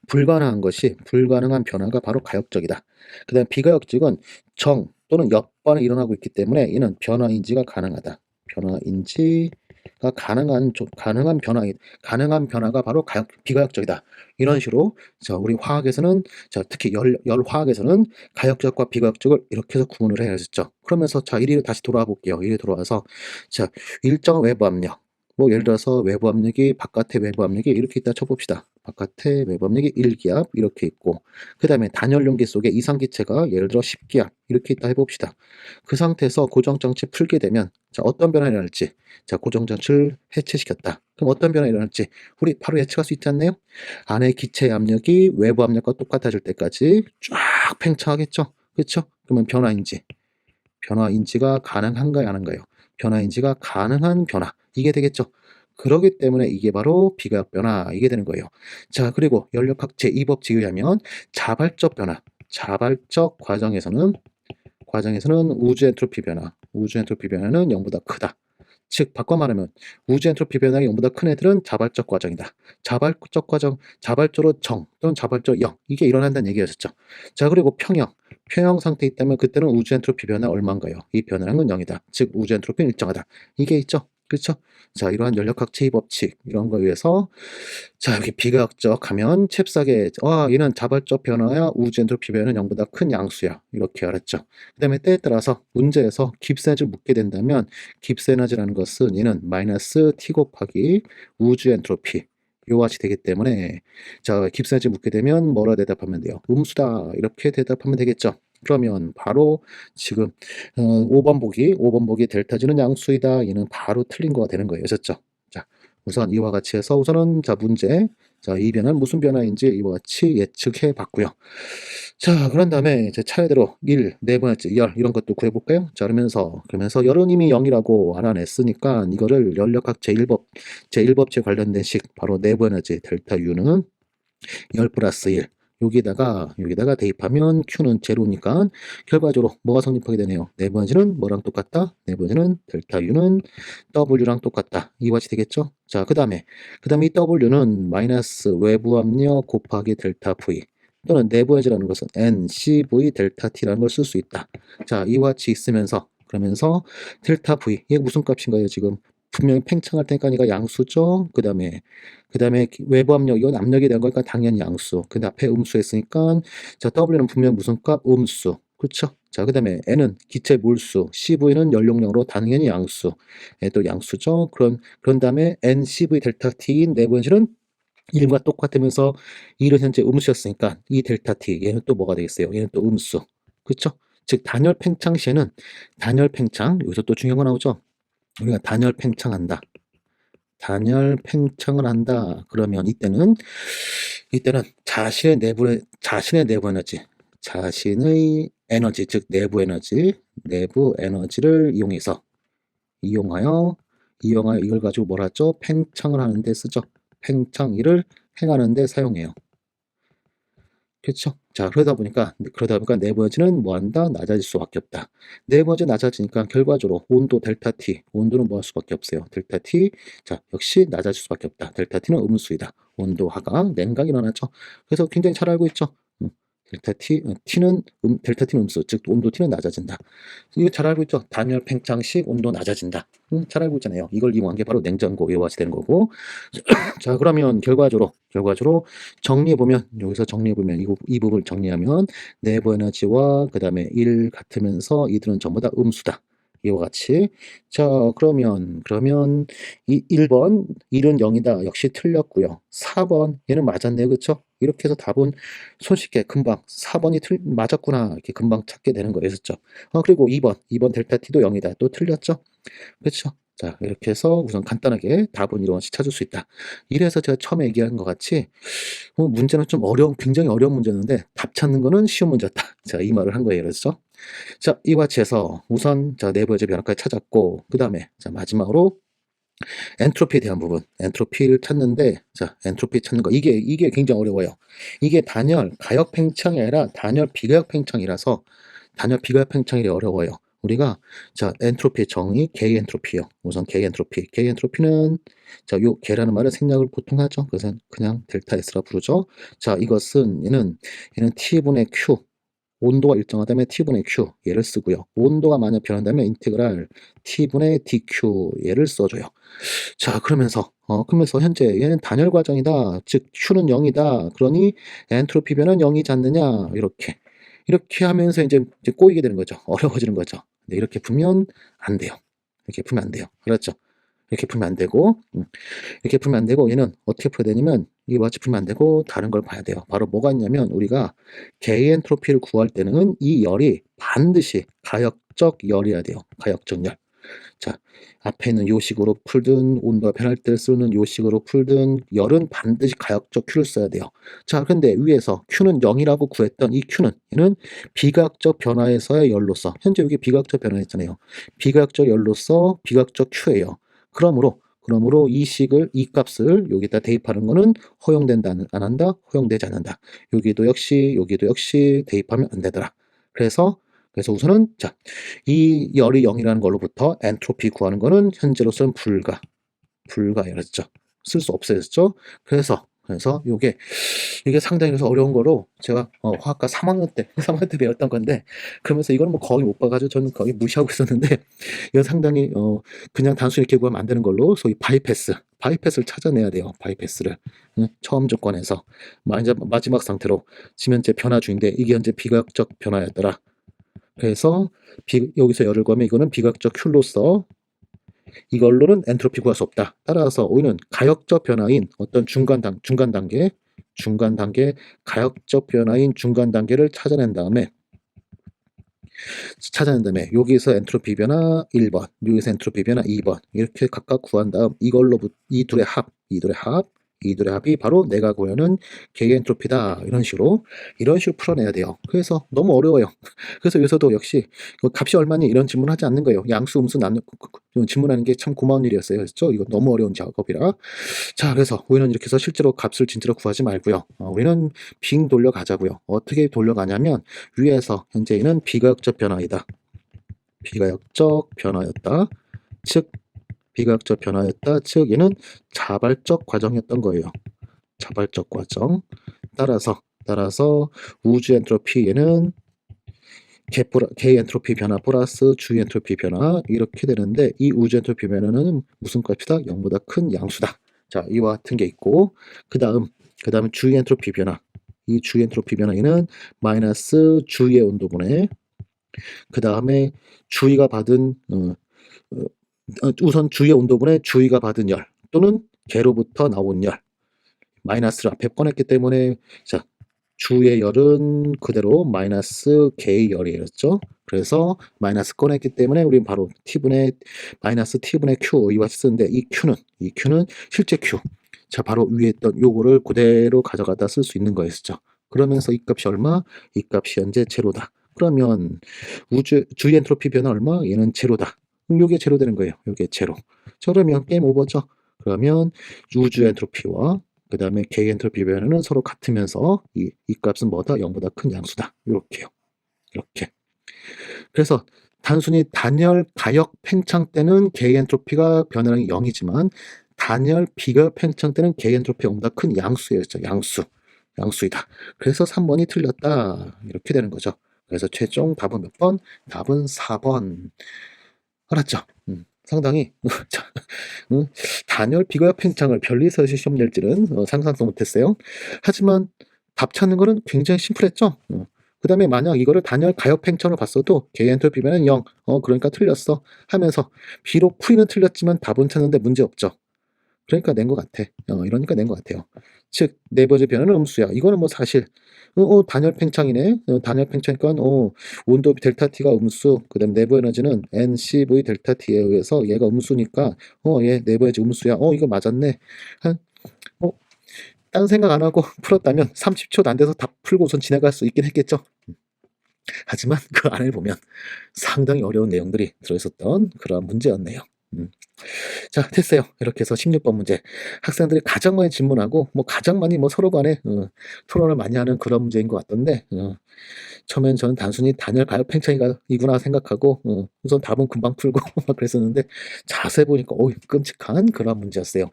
불가능한 변화가 바로 가역적이다. 그다음 비가역적은 정 또는 역반응이 일어나고 있기 때문에 이는 변화인지가 가능하다. 변화인지가 가능한 변화가 바로 비가역적이다. 이런 식으로 자, 우리 화학에서는 자, 특히 열 화학에서는 가역적과 비가역적을 이렇게 해서 구분을 해야겠죠. 그러면서 자, 이리 다시 돌아와 볼게요. 이리 돌아와서 자, 일정 외부 압력 뭐 예를 들어서 외부 압력이 바깥의 외부 압력이 이렇게 있다 쳐봅시다. 바깥의 외부 압력이 1기압 이렇게 있고 그 다음에 단열 용기 속에 이상기체가 예를 들어 10기압 이렇게 있다 해봅시다. 그 상태에서 고정장치 풀게 되면 자 어떤 변화가 일어날지 자 고정장치를 해체시켰다. 그럼 어떤 변화가 일어날지 우리 바로 예측할 수 있지 않나요? 안에 기체 압력이 외부 압력과 똑같아질 때까지 쫙 팽창하겠죠. 그렇죠? 그러면 변화 인지가 가능한가요, 안 한가요? 변화 인지가 가능한 변화. 이게 되겠죠. 그러기 때문에 이게 바로 비가역 변화 이게 되는 거예요. 자, 그리고 연력학 제2법칙에 의하면 자발적 변화. 자발적 과정에서는 우주 엔트로피 변화는 0보다 크다. 즉 바꿔 말하면 우주 엔트로피 변화가 0보다 큰 애들은 자발적 과정이다. 자발적 과정, 자발적으로 정 또는 자발적 0 이게 일어난다는 얘기였었죠. 자 그리고 평형 상태에 있다면 그때는 우주 엔트로피 변화 얼마인가요? 이 변화량은 0이다. 즉 우주 엔트로피는 일정하다. 이게 있죠. 그렇죠? 자 이러한 연력학 제2법칙 이런 거에 의해서 자 이렇게 비과학적 하면 잽싸게 얘는 자발적 변화야 우주 엔트로피 변화는 0보다 큰 양수야 이렇게 알았죠. 그 다음에 때에 따라서 문제에서 깁스 에너지를 묻게 된다면 깁스 에너지라는 것은 얘는 마이너스 t 곱하기 우주 엔트로피 요 같이 되기 때문에 자 깁스 에너지 묻게 되면 뭐라 대답하면 돼요? 음수다 이렇게 대답하면 되겠죠. 그러면 바로 지금 5번 보기 델타 G는 양수이다. 얘는 바로 틀린 거가 되는 거예요. 아셨죠? 자 우선 이와 같이 해서 우선은 자 문제 자 이 변화는 무슨 변화인지 이와 같이 예측해 봤고요. 자 그런 다음에 제 차례대로 1, 네 번째 열 이런 것도 구해볼까요? 자 그러면서 열은 이미 0이라고 알아냈으니까 이거를 연력학 제1법칙에 관련된 식 바로 내부 에너지 델타 U는 10 플러스 1 여기다가 대입하면 Q는 제로니까 결과적으로 뭐가 성립하게 되네요. 내부에너지는 뭐랑 똑같다? 내부에너지는 델타 U는 W랑 똑같다. 이와 같이 되겠죠? 자, 그 다음에 이 W는 마이너스 외부 압력 곱하기 델타 V 또는 내부에너지라는 것은 NCV 델타 T라는 걸 쓸 수 있다. 자, 이와 같이 있으면서 그러면서 델타 V 이게 무슨 값인가요? 지금 분명히 팽창할 테니까 이가 양수죠. 그 다음에 외부 압력 이건 압력에 대한 거니까 당연히 양수. 근데 앞에 음수 했으니까 자 W는 분명 무슨 값? 음수. 그렇죠? 자 그다음에 N은 기체 몰수, CV는 연용량으로 당연히 양수. 또 양수죠. 그런 다음에 NCV 델타 T인 내부에너지는 1과 똑같으면서 1은 현재 음수였으니까 이 델타 T 얘는 또 뭐가 되겠어요? 얘는 또 음수. 그렇죠? 즉 단열 팽창 시에는 단열 팽창 여기서 또 중요한 거 나오죠. 우리가 단열 팽창을 한다. 그러면 이때는 자신의 내부 에너지, 자신의 에너지, 즉 내부 에너지를 이용하여 이걸 가지고 뭐라 하죠? 팽창을 하는데 쓰죠. 팽창 일을 행하는데 사용해요. 그렇죠? 자, 그러다 보니까 내부 에너지는 뭐 한다? 낮아질 수밖에 없다. 내부 에너지 낮아지니까 결과적으로 온도 델타 T, 온도는 뭐 할 수밖에 없어요. 델타 T, 자, 역시 낮아질 수밖에 없다. 델타 T는 음수이다. 온도 하강, 냉각이 일어나죠. 그래서 굉장히 잘 알고 있죠. 델타 T는 음수, 즉 온도 T는 낮아진다. 이거 잘 알고 있죠? 단열 팽창 시 온도 낮아진다. 잘 알고 있잖아요. 이걸 이용한 게 바로 냉장고 이와 같이 되는 거고. 자, 그러면 결과적으로 여기서 정리해보면 이 부분을 정리하면 내부 에너지와 그 다음에 1 같으면서 이들은 전부 다 음수다. 이와 같이. 자, 그러면 이 1번 1은 0이다. 역시 틀렸고요. 4번 얘는 맞았네요. 그렇죠? 이렇게 해서 답은 손쉽게 금방 4번이 맞았구나. 이렇게 금방 찾게 되는 거였었죠. 그리고 2번 델타 T도 0이다. 또 틀렸죠? 그렇죠? 자, 이렇게 해서 우선 간단하게 답은 이렇게 찾을 수 있다. 이래서 제가 처음에 얘기한 것 같이 문제는 좀 굉장히 어려운 문제였는데 답 찾는 거는 쉬운 문제였다. 자, 이 말을 한 거예요. 그렇죠? 자, 이와 같이 해서 우선 자, 내부의 변화까지 찾았고 그 다음에 자, 마지막으로 엔트로피에 대한 부분, 엔트로피를 찾는데 자, 엔트로피 찾는 거 이게 굉장히 어려워요. 이게 단열 가역 팽창이 아니라 단열 비가역 팽창이라서 단열 비가역 팽창이 어려워요. 우리가 자 엔트로피의 정의 K 엔트로피요. 우선 K 엔트로피는 자 요 K라는 말은 생략을 보통 하죠. 그래서 그냥 델타 S라 부르죠. 자 이것은 얘는 T분의 Q 온도가 일정하다면 T분의 Q 얘를 쓰고요. 온도가 만약 변한다면 인테그랄 T분의 DQ 얘를 써줘요. 자 그러면서 현재 얘는 단열 과정이다. 즉 Q는 0이다. 그러니 엔트로피 변은 0이지 않느냐 이렇게 하면서 이제 꼬이게 되는 거죠. 어려워지는 거죠. 근데 이렇게 풀면 안 돼요. 그렇죠? 이렇게 풀면 안 되고, 이렇게 풀면 안 되고, 얘는 어떻게 풀어야 되냐면, 이와 같이 풀면 안 되고, 다른 걸 봐야 돼요. 바로 뭐가 있냐면, 우리가 개엔트로피를 구할 때는 이 열이 반드시 가역적 열이어야 돼요. 가역적 열. 자, 앞에 있는 요 식으로 풀든, 온도가 변할 때 쓰는 요 식으로 풀든, 열은 반드시 가역적 Q를 써야 돼요. 자, 근데 위에서 Q는 0이라고 구했던 이 Q는, 얘는 비가역적 변화에서의 열로서, 현재 여기 비가역적 변화했잖아요. 비가역적 열로서 비가역적 Q예요. 그러므로 이 값을 여기다 대입하는 거는 허용된다, 안 한다? 허용되지 않는다. 여기도 역시 대입하면 안 되더라. 그래서 우선은, 자, 이 열이 0이라는 걸로부터 엔트로피 구하는 거는 현재로서는 불가열했죠. 쓸 수 없어졌죠. 그래서 이게 상당히 그래서 어려운 거로 제가 화학과 3학년 때 3학년 때 배웠던 건데, 그러면서 이거는 뭐 거의 못 봐가지고 저는 거의 무시하고 있었는데, 이건 상당히 그냥 단순히 이렇게 구하면 안 되는 걸로, 소위 바이패스를 찾아내야 돼요. 바이패스를. 처음 조건에서 마지막 상태로 지금 현재 변화 중인데, 이게 현재 비가역적 변화였더라. 그래서 여기서 열을 구하면 이거는 비가역적 Q로서 이걸로는 엔트로피 구할 수 없다. 따라서 우리는 가역적 변화인 어떤 중간 단계 가역적 변화인 중간 단계를 찾아낸 다음에 여기서 엔트로피 변화 1번, 여기서 엔트로피 변화 2번 이렇게 각각 구한 다음 이걸로부터 이 둘의 합이 바로 내가 구하는 개의 엔트로피다. 이런 식으로 풀어내야 돼요. 그래서 너무 어려워요. 그래서 여기서도 역시 값이 얼마니 이런 질문 하지 않는 거예요. 양수 음수 나누 질문하는 게 참 고마운 일이었어요. 그렇죠? 이거 너무 어려운 작업이라. 자, 그래서 우리는 이렇게 해서 실제로 값을 진짜로 구하지 말고요. 우리는 빙 돌려가자고요. 어떻게 돌려가냐면 위에서 현재는 비가역적 변화이다. 비가역적 변화였다. 즉 비가역적 변화였다. 즉 얘는 자발적 과정이었던 거예요. 자발적 과정. 따라서 우주 엔트로피 얘는 개 엔트로피 변화 플러스 주 엔트로피 변화 이렇게 되는데, 이 우주 엔트로피 변화는 무슨 값이다? 0보다 큰 양수다. 자, 이와 같은 게 있고, 그 다음 주 엔트로피 변화. 이 주 엔트로피 변화에는 마이너스 주위의 온도분의, 그 다음에 주위가 받은 우선 주위의 온도분의 주위가 받은 열 또는 개로부터 나온 열, 마이너스를 앞에 꺼냈기 때문에, 자, 주의 열은 그대로 마이너스 개의 열이었죠. 그래서 마이너스 꺼냈기 때문에 우리는 바로 마이너스 t분의 q 이와 같이 쓰는데, 이 q는 실제 q. 자, 바로 위에 있던 요거를 그대로 가져가다 쓸 수 있는 거였죠. 그러면서 이 값이 얼마? 이 값이 현재 제로다. 그러면 주위 엔트로피 변화 얼마? 얘는 제로다. 그럼 요게 제로 되는 거예요. 요게 제로. 그러면 게임 오버죠. 그러면 우주 엔트로피와 그 다음에 개 엔트로피 변화는 서로 같으면서 이 값은 뭐다? 0보다 큰 양수다. 이렇게요. 이렇게. 그래서 단순히 단열 가역 팽창 때는 개 엔트로피가 변화량이 0이지만 단열 비가역 팽창 때는 개 엔트로피가 0보다 큰 양수였죠. 양수이다. 그래서 3번이 틀렸다. 이렇게 되는 거죠. 그래서 최종 답은 몇 번? 답은 4번. 알았죠? 상당히 단열 비가역 팽창을 변리에서 시험 낼 줄은 상상도 못했어요. 하지만 답 찾는 거는 굉장히 심플했죠. 그 다음에 만약 이거를 단열 가역 팽창을 봤어도 개 엔트로피 변화는 0, 그러니까 틀렸어 하면서 비록 풀이는 틀렸지만 답은 찾는데 문제 없죠. 그러니까 낸 것 같아. 이러니까 낸 것 같아요. 즉, 네 번째 변화는 음수야. 이거는 뭐 사실, 단열 팽창이네. 단열 팽창이니까, 온도 델타 T가 음수, 그 다음 내부 에너지는 NCV 델타 T에 의해서 얘가 음수니까, 얘 내부 에너지 음수야. 이거 맞았네. 딴 생각 안 하고 풀었다면 30초도 안 돼서 답 풀고 우선 지나갈 수 있긴 했겠죠. 하지만 그 안을 보면 상당히 어려운 내용들이 들어있었던 그런 문제였네요. 자, 됐어요. 이렇게 해서 16번 문제. 학생들이 가장 많이 질문하고, 가장 많이 서로 간에 토론을 많이 하는 그런 문제인 것 같던데, 처음엔 저는 단순히 단열 가역 팽창이구나 생각하고, 우선 답은 금방 풀고 막 그랬었는데, 자세히 보니까, 끔찍한 그런 문제였어요.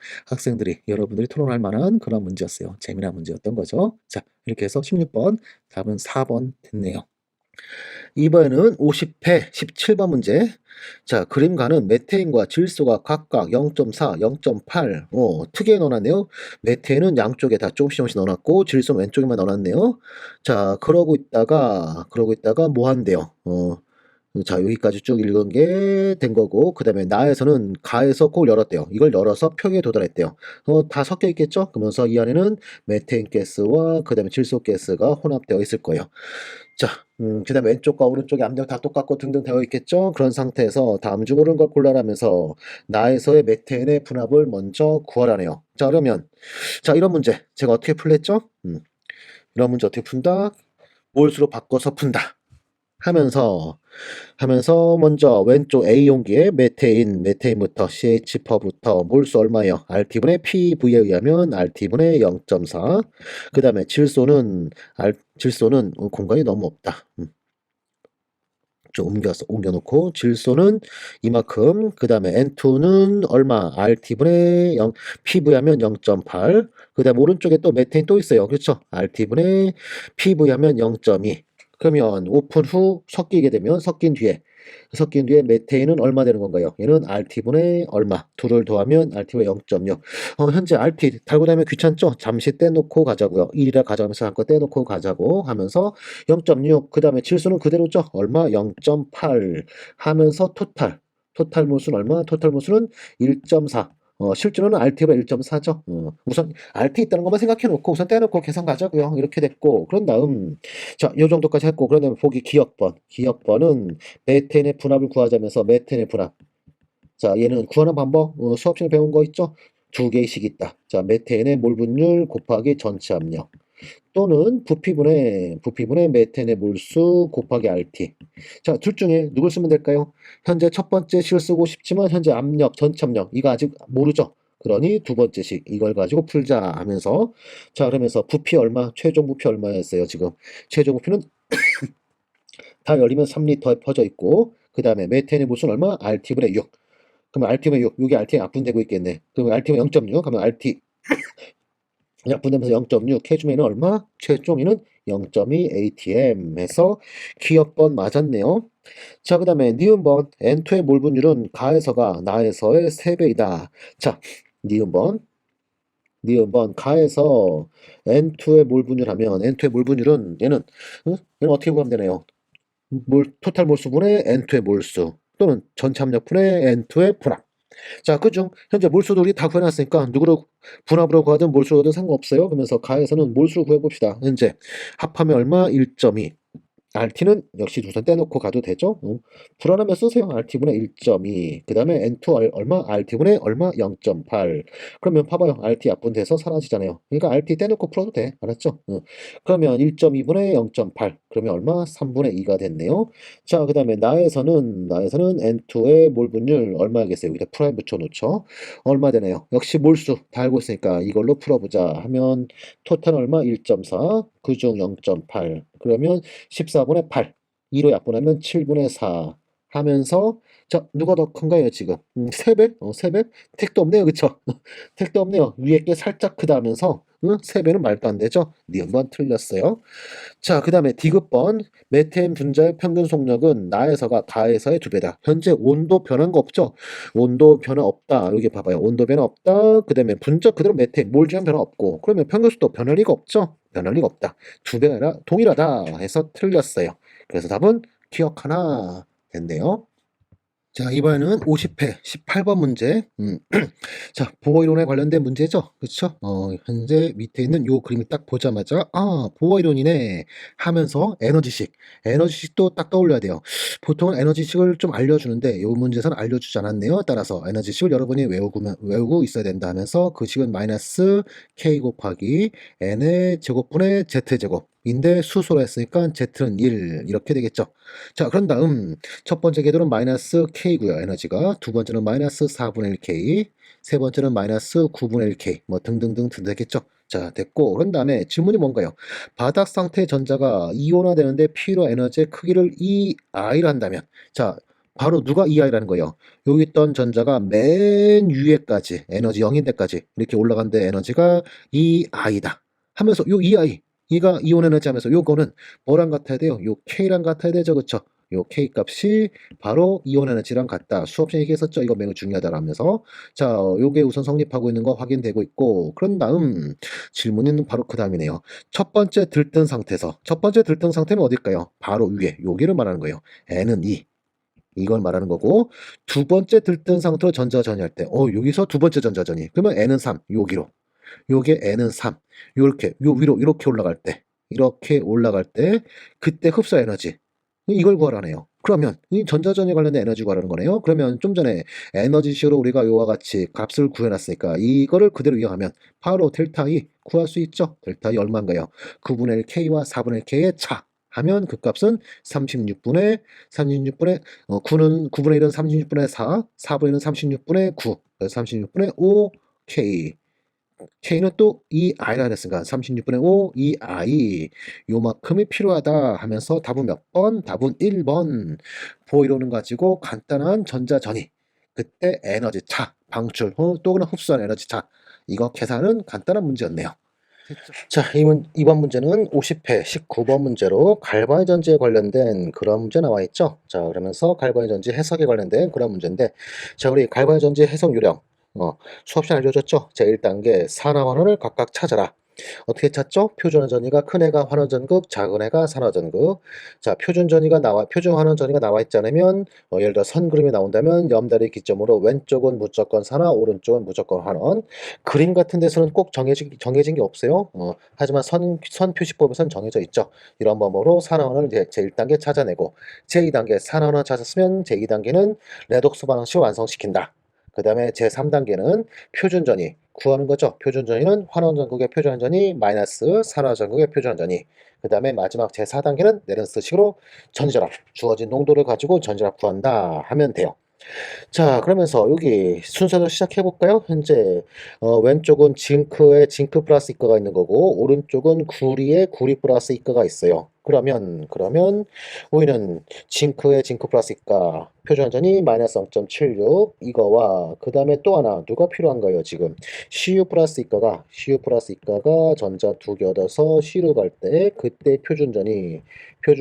여러분들이 토론할 만한 그런 문제였어요. 재미난 문제였던 거죠. 자, 이렇게 해서 16번, 답은 4번 됐네요. 이번에는 50회 17번 문제. 자, 그림과는 메테인과 질소가 각각 0.4, 0.8 특이하게 넣어놨네요. 메테인은 양쪽에 다 조금씩 넣어놨고 질소는 왼쪽에만 넣어놨네요. 자, 그러고 있다가 뭐 한대요. 자, 여기까지 쭉 읽은 게 된 거고, 그 다음에 나에서는 가에서 꼭 열었대요. 이걸 열어서 표기에 도달했대요. 다 섞여 있겠죠? 그러면서 이 안에는 메테인 가스와 그 다음에 질소 가스가 혼합되어 있을 거예요. 자, 그 다음에 왼쪽과 오른쪽에 압력 다 똑같고 등등 되어 있겠죠? 그런 상태에서 다음 중 옳은 걸 골라라면서 나에서의 메테인의 분압을 먼저 구하라네요. 자, 그러면, 자, 이런 문제 제가 어떻게 풀랬죠? 이런 문제 어떻게 푼다? 몰수로 바꿔서 푼다. 하면서 먼저 왼쪽 A 용기에 메테인부터 CH%부터 몰수 얼마예요? RT분의 PV에 의하면 RT분의 0.4. 그 다음에 질소는 공간이 너무 없다. 좀 옮겨놓고 질소는 이만큼. 그 다음에 N2는 얼마? RT분의 0, PV하면 0.8. 그 다음에 오른쪽에 또 메테인 또 있어요. 그렇죠? RT분의 PV하면 0.2. 그러면 오픈 후 섞인 뒤에 메테인은 얼마 되는 건가요? 얘는 RT분의 얼마? 둘을 더하면 RT분의 0.6. 현재 RT 달고 다니면 귀찮죠? 잠시 떼놓고 가자고요. 1이라 가져가면서 한거 떼놓고 가자고 하면서 0.6. 그 다음에 질소는 그대로죠? 얼마? 0.8 하면서 토탈 몰수는 얼마? 토탈 몰수는 1.4. 실제로는 RT가 1.4죠. 우선 RT 있다는 것만 생각해 놓고 우선 떼놓고 계산 가자고요. 이렇게 됐고, 그런 다음, 자, 요 정도까지 했고, 그런 다음에 보기 기억번. 기억번은 메테인의 분압을 구하자면서 메테인의 분압. 자, 얘는 구하는 방법, 수업 시간에 배운 거 있죠? 두 개씩 있다. 자, 메테인의 몰 분율 곱하기 전체 압력. 또는 부피분의 메테인의 몰수 곱하기 RT. 자, 둘 중에 누굴 쓰면 될까요? 현재 첫 번째 식을 쓰고 싶지만 현재 압력, 전체 압력 이거 아직 모르죠. 그러니 두 번째 식 이걸 가지고 풀자 하면서, 자, 그러면서 부피 얼마? 최종 부피 얼마였어요, 지금? 최종 부피는 다 열리면 3리터에 퍼져 있고, 그 다음에 메테인의 몰수는 얼마? RT분의 6. 그러면 RT분의 6, 여기 RT에 약분되고 있겠네. 그러면 RT분의 0.6 하면 RT 약분되면서 0.6 해주면 얼마? 최종위는 0.2 ATM 해서 기억번 맞았네요. 자, 그 다음에 니은번 N2의 몰 분율은 가에서가 나에서의 3배이다. 자, 니은번 가에서 N2의 몰 분율 하면 N2의 몰 분율은 얘는 어떻게 구하면 되나요? 토탈 몰수분의 N2의 몰수 또는 전체 압력분의 N2의 분압. 자, 그중 현재 몰수도 우리 다 구해놨으니까 누구로 분압으로 구하든 몰수로 구하든 상관없어요. 그러면서 가에서는 몰수로 구해봅시다. 현재 합하면 얼마? 1.2. RT는 역시 우선 떼놓고 가도 되죠. 불안하면 쓰세요. RT분의 1.2. 그 다음에 N2 얼마? RT분의 얼마? 0.8. 그러면 봐봐요. RT 약분돼서 사라지잖아요. 그러니까 RT 떼놓고 풀어도 돼. 알았죠? 그러면 1.2분의 0.8. 그러면 얼마? 3분의 2가 됐네요. 자, 그 다음에 나에서는 N2의 몰 분율 얼마겠어요? 여기다 프라임 붙여놓죠. 얼마 되나요? 역시 몰수 다 알고 있으니까 이걸로 풀어보자 하면 토탈 얼마? 1.4. 그중 0.8. 그러면 14분의 8. 2로 약분하면 7분의 4 하면서, 자, 누가 더 큰가요, 지금? 3배? 3배? 택도 없네요, 그쵸? 택도 없네요. 위에 게 살짝 크다 하면서, 3배는 말도 안 되죠? 니은번 틀렸어요. 자, 그 다음에 디귿번. 메테인 분자의 평균 속력은 나에서가 가에서의 2배다. 현재 온도 변한 거 없죠? 온도 변화 없다. 여기 봐봐요. 온도 변화 없다. 그 다음에 분자 그대로 메테인, 몰주한 변화 없고. 그러면 평균 속도 변할 리가 없죠? 변할 리가 없다. 2배가 아니라 동일하다 해서 틀렸어요. 그래서 답은 기억 하나 됐네요. 자, 이번에는 50회 18번 문제. 자, 보호 이론에 관련된 문제죠. 그렇죠? 현재 밑에 있는 요 그림을 딱 보자마자 보호 이론이네 하면서 에너지식도 딱 떠올려야 돼요. 보통은 에너지식을 좀 알려주는데 요 문제에서는 알려주지 않았네요. 따라서 에너지식을 여러분이 외우고 있어야 된다 하면서 그 식은 마이너스 k 곱하기 n의 제곱분의 z제곱 인데 수소로 했으니까 z는 1 이렇게 되겠죠. 자, 그런 다음 첫 번째 궤도는 마이너스 K고요. 에너지가. 두 번째는 마이너스 4분의 1K. 세 번째는 마이너스 9분의 1K. 뭐 등등등 되겠죠. 자, 됐고. 그런 다음에 질문이 뭔가요? 바닥 상태 전자가 이온화되는데 필요 에너지의 크기를 EI를 한다면. 자, 바로 누가 EI라는 거예요? 여기 있던 전자가 맨 위에까지 에너지 0인 데까지 이렇게 올라간데 에너지가 EI다. 하면서 요 EI 이가 이온 에너지 하면서 요거는 뭐랑 같아야 돼요? 요 K랑 같아야 되죠. 그쵸? 요 K 값이 바로 이온 에너지랑 같다. 수업 시간에 얘기했었죠. 이거 매우 중요하다라면서. 자, 요게 우선 성립하고 있는 거 확인되고 있고, 그런 다음 질문은 바로 그 다음이네요. 첫 번째 들뜬 상태는 어딜까요? 바로 위에, 여기를 말하는 거예요. N은 2. 이걸 말하는 거고 두 번째 들뜬 상태로 전자전이 할 때 여기서 두 번째 전자전이 그러면 n은 3 여기로 요게 n은 3 요렇게 요 위로 이렇게 올라갈 때 이렇게 올라갈 때 그때 흡수 에너지 이걸 구하라네요. 그러면 이 전자전에 관련된 에너지 구하라는 거네요. 그러면 좀 전에 에너지식으로 우리가 요와 같이 값을 구해 놨으니까 이거를 그대로 이용하면 바로 델타 E 구할 수 있죠. 델타 E 얼마인가요? 9분의 1 K와 4분의 1 K의 차 하면 그 값은 36분의 9는 9분의 1은 36분의 4, 4분의 1은 36분의 9, 그래서 36분의 5 K. K는 또 2i라 했으니까 36분의 5 2i 요만큼이 필요하다 하면서 답은 몇 번? 답은 1번. 보이로는 가지고 간단한 전자전이 그때 에너지 차, 방출 또는 흡수한 에너지 차 이거 계산은 간단한 문제였네요. 자, 이번 문제는 50회 19번 문제로 갈바니 전지에 관련된 그런 문제 나와 있죠. 자, 그러면서 갈바니 전지 해석에 관련된 그런 문제인데, 자, 우리 갈바니 전지 해석 요령, 수업 시간에 알려줬죠. 제1단계 산화환원을 각각 찾아라. 어떻게 찾죠? 표준전이가 큰 애가 환원전극, 작은 애가 산화전극. 자, 표준 환원전이가 나와 있지 않으면, 예를 들어 선 그림이 나온다면 염다리 기점으로 왼쪽은 무조건 산화, 오른쪽은 무조건 환원. 그림 같은 데서는 꼭 정해진 게 없어요. 하지만 선 표시법에선 정해져 있죠. 이런 방법으로 산화원을 이제 제1단계 찾아내고, 제2단계 산화원을 찾았으면 제2단계는 레독스 반응식을 완성시킨다. 그 다음에 제3단계는 표준전이 구하는 거죠. 표준전이는 환원전극의 표준전이 마이너스 산화전극의 표준전이. 그 다음에 마지막 제4단계는 내런스식으로 전지전압, 주어진 농도를 가지고 전지전압 구한다 하면 돼요. 자, 그러면서 여기 순서를 시작해 볼까요? 현재 왼쪽은 징크에 징크 플러스 이가가 있는 거고 오른쪽은 구리에 구리 플러스 이가가 있어요. 그러면 우리는 징크에 징크 플러스 이가 표준전이 마이너스 0.76 이거와 그 다음에 또 하나 누가 필요한가요? 지금 CU 플러스 이가가 전자 두 개 얻어서 C로 갈 때 그때 표준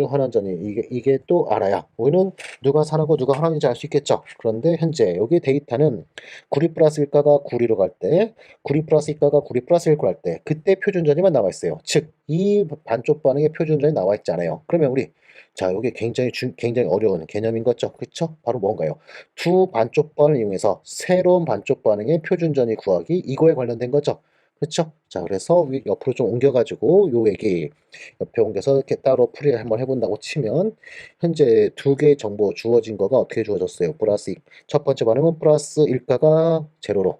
환원전이 이게 또 알아야 우리는 누가 산하고 누가 환원인지 알 수 있겠죠. 그런데 현재 여기 데이터는 구리 플러스 일가가 구리로 갈 때, 구리 플러스 일가가 구리 플러스 일로 갈 때, 그때 표준전이만 나와 있어요. 즉, 이 반쪽 반응의 표준전이 나와 있잖아요. 그러면 우리 자, 이게 굉장히 어려운 개념인 거죠. 그렇죠? 바로 뭔가요? 두 반쪽 반을 이용해서 새로운 반쪽 반응의 표준전이 구하기 이거에 관련된 거죠. 그렇죠? 자, 그래서 옆으로 좀 옮겨가지고 요 얘기 옆에 옮겨서 이렇게 따로 풀이를 한번 해본다고 치면 현재 두 개의 정보 주어진 거가 어떻게 주어졌어요? 첫 번째 반응은 플러스 일가가 제로로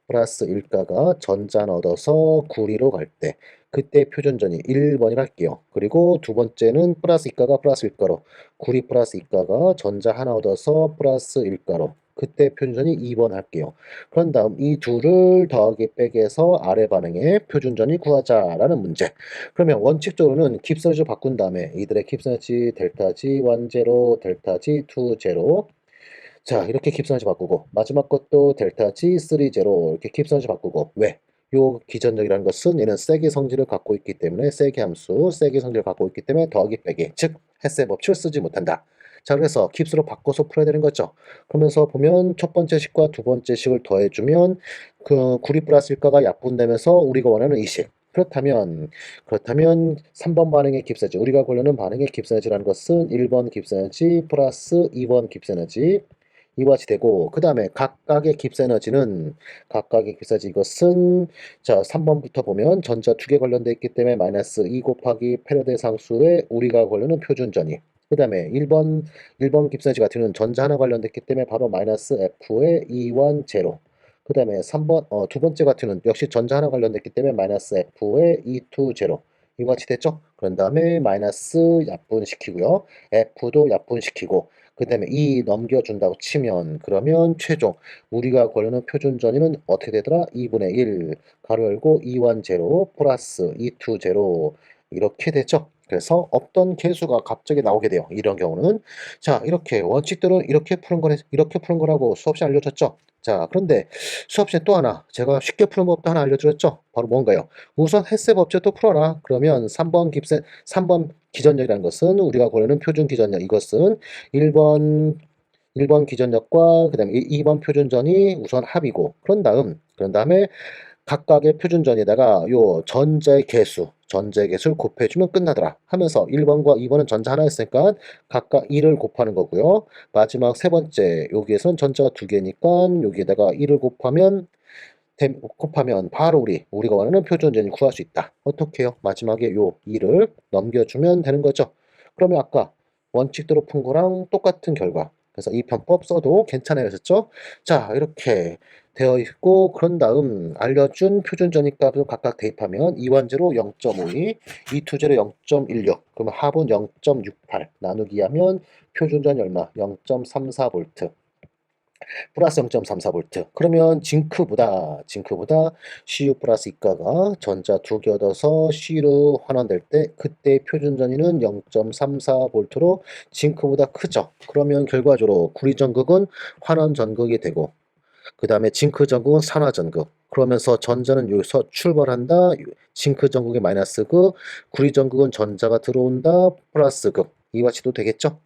플러스 일가가 전자 얻어서 구리로 갈 때 그때 표준전이 1번이라 할게요. 그리고 두 번째는 플러스 이가가 플러스 일가로 구리 플러스 이가가 전자 하나 얻어서 플러스 일가로 그때 표준전이 2번 할게요. 그런 다음 이 둘을 더하기 빼기해서 아래 반응의 표준전이 구하자라는 문제. 그러면 원칙적으로는 깁스너지 바꾼 다음에 이들의 깁스너지 델타 G 1 제로, 델타 G 2 제로. 자, 이렇게 깁스너지 바꾸고 마지막 것도 델타 G 3 제로 이렇게 깁스너지 바꾸고 왜? 요 기전력이라는 것은 얘는 세기 성질을 갖고 있기 때문에 세기 함수, 세기 성질을 갖고 있기 때문에 더하기 빼기, 즉 햇세 법칙을 쓰지 못한다. 자, 그래서 깁스로 바꿔서 풀어야 되는 거죠. 그러면서 보면 첫 번째 식과 두 번째 식을 더해주면 그 구리 플러스 일가가 약분되면서 우리가 원하는 이 식. 그렇다면 3번 반응의 깁스에너지 우리가 고르는 반응의 깁스에너지라는 것은 1번 깁스에너지 플러스 2번 깁스에너지 이와 같이 되고 그 다음에 각각의 깁스에너지 이것은 자 3번부터 보면 전자 두 개 관련되어 있기 때문에 마이너스 2 곱하기 패러데 상수의 우리가 고르는 표준전이 그 다음에 1번 깁스에너지 같은 경우는 전자 하나 관련됐기 때문에 바로 마이너스 F의 2원 제로 그 다음에 두 번째 같은 경우는 역시 전자 하나 관련됐기 때문에 마이너스 F의 2, 2 제로 이와 같이 됐죠? 그런 다음에 마이너스 약분시키고요. F도 약분시키고 그 다음에 2 넘겨준다고 치면 그러면 최종 우리가 고르는 표준전이는 어떻게 되더라? 2분의 1 가로 열고 2원 제로 플러스 2, 2 제로 이렇게 되죠? 그래서 없던 개수가 갑자기 나오게 돼요. 이런 경우는 자 이렇게 원칙들은 이렇게 푸는 거라고 수업 시간에 알려줬죠. 자 그런데 수업 시간에 또 하나 제가 쉽게 푸는 법도 하나 알려드렸죠. 바로 뭔가요? 우선 햇세 법칙도 풀어라. 그러면 3번 기전력이라는 것은 우리가 고르는 표준 기전력 이것은 1번 기전력과 그다음에 2번 표준전이 우선 합이고 그런 다음에 각각의 표준전에다가 요 전자의 개수 전자의 개수를 곱해주면 끝나더라 하면서 1번과 2번은 전자 하나였으니까 각각 1을 곱하는 거고요. 마지막 세 번째 여기에서는 전자가 두 개니까 여기에다가 1을 곱하면 바로 우리가 원하는 표준전이 구할 수 있다. 어떻게 해요? 마지막에 요 2를 넘겨주면 되는 거죠. 그러면 아까 원칙대로 푼 거랑 똑같은 결과. 그래서 이 편법 써도 괜찮아요. 죠 자, 이렇게 되어 있고 그런 다음 알려준 표준전위 값을 각각 대입하면 이원제로 0.52, 이투제로 0.16, 그러면 합은 0.68 나누기 하면 표준전이 얼마? 0.34V. 플러스 0.34V. 그러면 징크보다 CU 플러스 이가가 전자 두 개 얻어서 C로 환원될 때 그때 표준 전위는 0.34V로 징크보다 크죠. 그러면 결과적으로 구리 전극은 환원 전극이 되고 그 다음에 징크 전극은 산화 전극. 그러면서 전자는 여기서 출발한다. 징크 전극이 마이너스 극, 구리 전극은 전자가 들어온다. 플러스 극. 이와 같이도 되겠죠?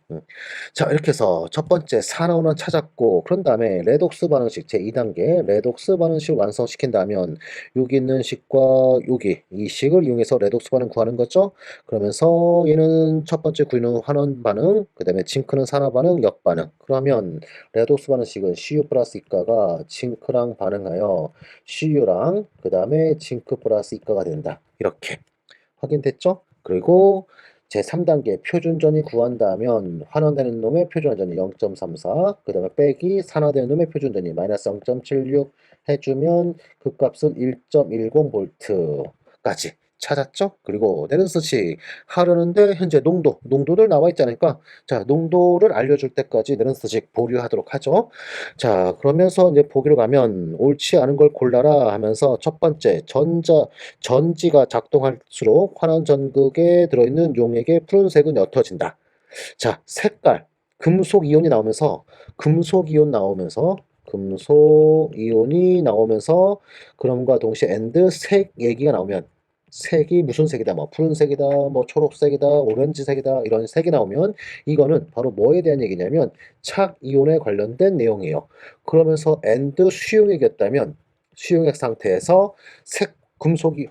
자, 이렇게 해서 첫 번째 산화원은 찾았고, 그런 다음에 레독스 반응식 제2단계 레독스 반응식을 완성시킨다면 여기 있는 식과 여기 이 식을 이용해서 레독스 반응 구하는 거죠. 그러면서 얘는 첫 번째 구리는 환원 반응, 그 다음에 징크는 산화 반응, 역 반응. 그러면 레독스 반응식은 CU 플러스 이가가 징크랑 반응하여 CU랑 그 다음에 징크 플러스 이가가 된다. 이렇게 확인됐죠? 그리고 제3단계 표준전이 구한다면 환원되는 놈의 표준전이 0.34, 그 다음에 빼기 산화되는 놈의 표준전이 마이너스 0.76 해주면 그 값은 1.10V까지 찾았죠? 그리고 내른스식 하려는데 현재 농도들 나와 있지 않을까? 자, 농도를 알려줄 때까지 내른스식 보류하도록 하죠. 자, 그러면서 이제 보기로 가면 옳지 않은 걸 골라라 하면서 첫 번째 전지가 작동할수록 환원 전극에 들어있는 용액의 푸른색은 옅어진다. 자, 색깔 금속 이온이 나오면서 금속 이온이 나오면서 그럼과 동시에 색 얘기가 나오면 색이 무슨 색이다 뭐 푸른색이다 뭐 초록색이다 오렌지색이다 이런 색이 나오면 이거는 바로 뭐에 대한 얘기냐면 착 이온에 관련된 내용이에요. 그러면서 수용액이었다면 수용액 상태에서 색 금속이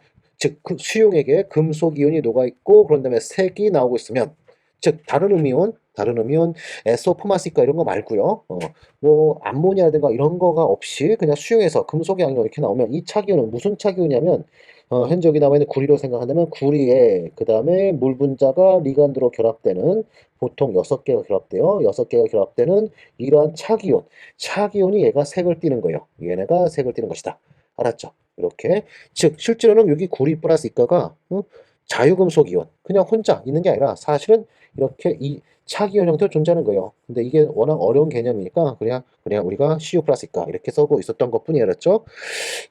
수용액에 금속 이온이 녹아 있고 그런 다음에 색이 나오고 있으면 즉 다른 음이온 에소포마시카 이런 거 말고요. 뭐 암모니아라든가 이런 거가 없이 그냥 수용해서 금속의 양이 이렇게 나오면 이 차기온은 무슨 차기온이냐면 현재 여기 나와 있는 구리로 생각한다면 구리에 그 다음에 물 분자가 리간드로 결합되는 보통 6개가 결합돼요. 6개가 결합되는 이러한 차기온이 얘가 색을 띠는 거예요. 얘네가 색을 띠는 것이다. 알았죠? 이렇게 즉 실제로는 여기 구리 플러스 이가가 자유금속 이온 그냥 혼자 있는 게 아니라 사실은 이렇게 이 차기온 형태로 존재하는 거예요. 근데 이게 워낙 어려운 개념이니까 그냥 우리가 CU 플러스 이가 이렇게 써고 있었던 것뿐이에요. 그렇죠?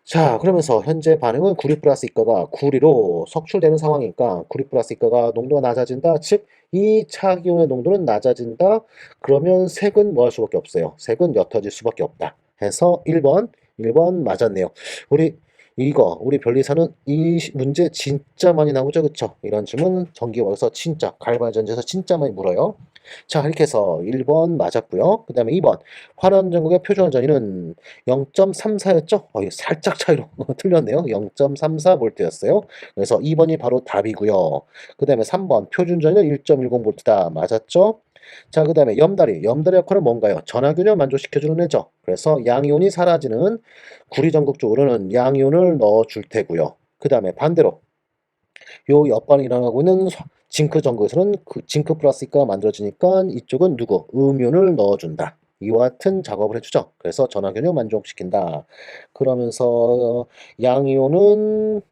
자, 그러면서 현재 반응은 구리 플러스 이가가 구리로 석출되는 상황이니까 구리 플러스 이가가 농도가 낮아진다. 즉, 이 차기온의 농도는 낮아진다. 그러면 색은 뭐 할 수밖에 없어요. 색은 옅어질 수밖에 없다. 해서 1번 맞았네요. 우리 변리사는 이 문제 진짜 많이 나오죠, 그쵸? 이런 질문 전기와서 진짜 갈바전지에서 진짜 많이 물어요. 자, 이렇게 해서 1번 맞았고요. 그 다음에 2번 환원전국의 표준전위는 0.34였죠? 살짝 차이로 틀렸네요. 0.34V였어요. 그래서 2번이 바로 답이고요. 그 다음에 3번 표준전위는 1.10V다. 맞았죠? 자, 그 다음에 염다리 역할은 뭔가요? 전하균을 만족시켜주는 애죠. 그래서 양이온이 사라지는 구리전극 쪽으로는 양이온을 넣어줄 테고요. 그 다음에 반대로 요 옆반이 일어나고 있는 징크 전극에서는 그 징크 플러스 이가가 만들어지니까 이쪽은 음이온을 넣어준다. 이와 같은 작업을 해주죠. 그래서 전하균을 만족시킨다. 그러면서 이동하는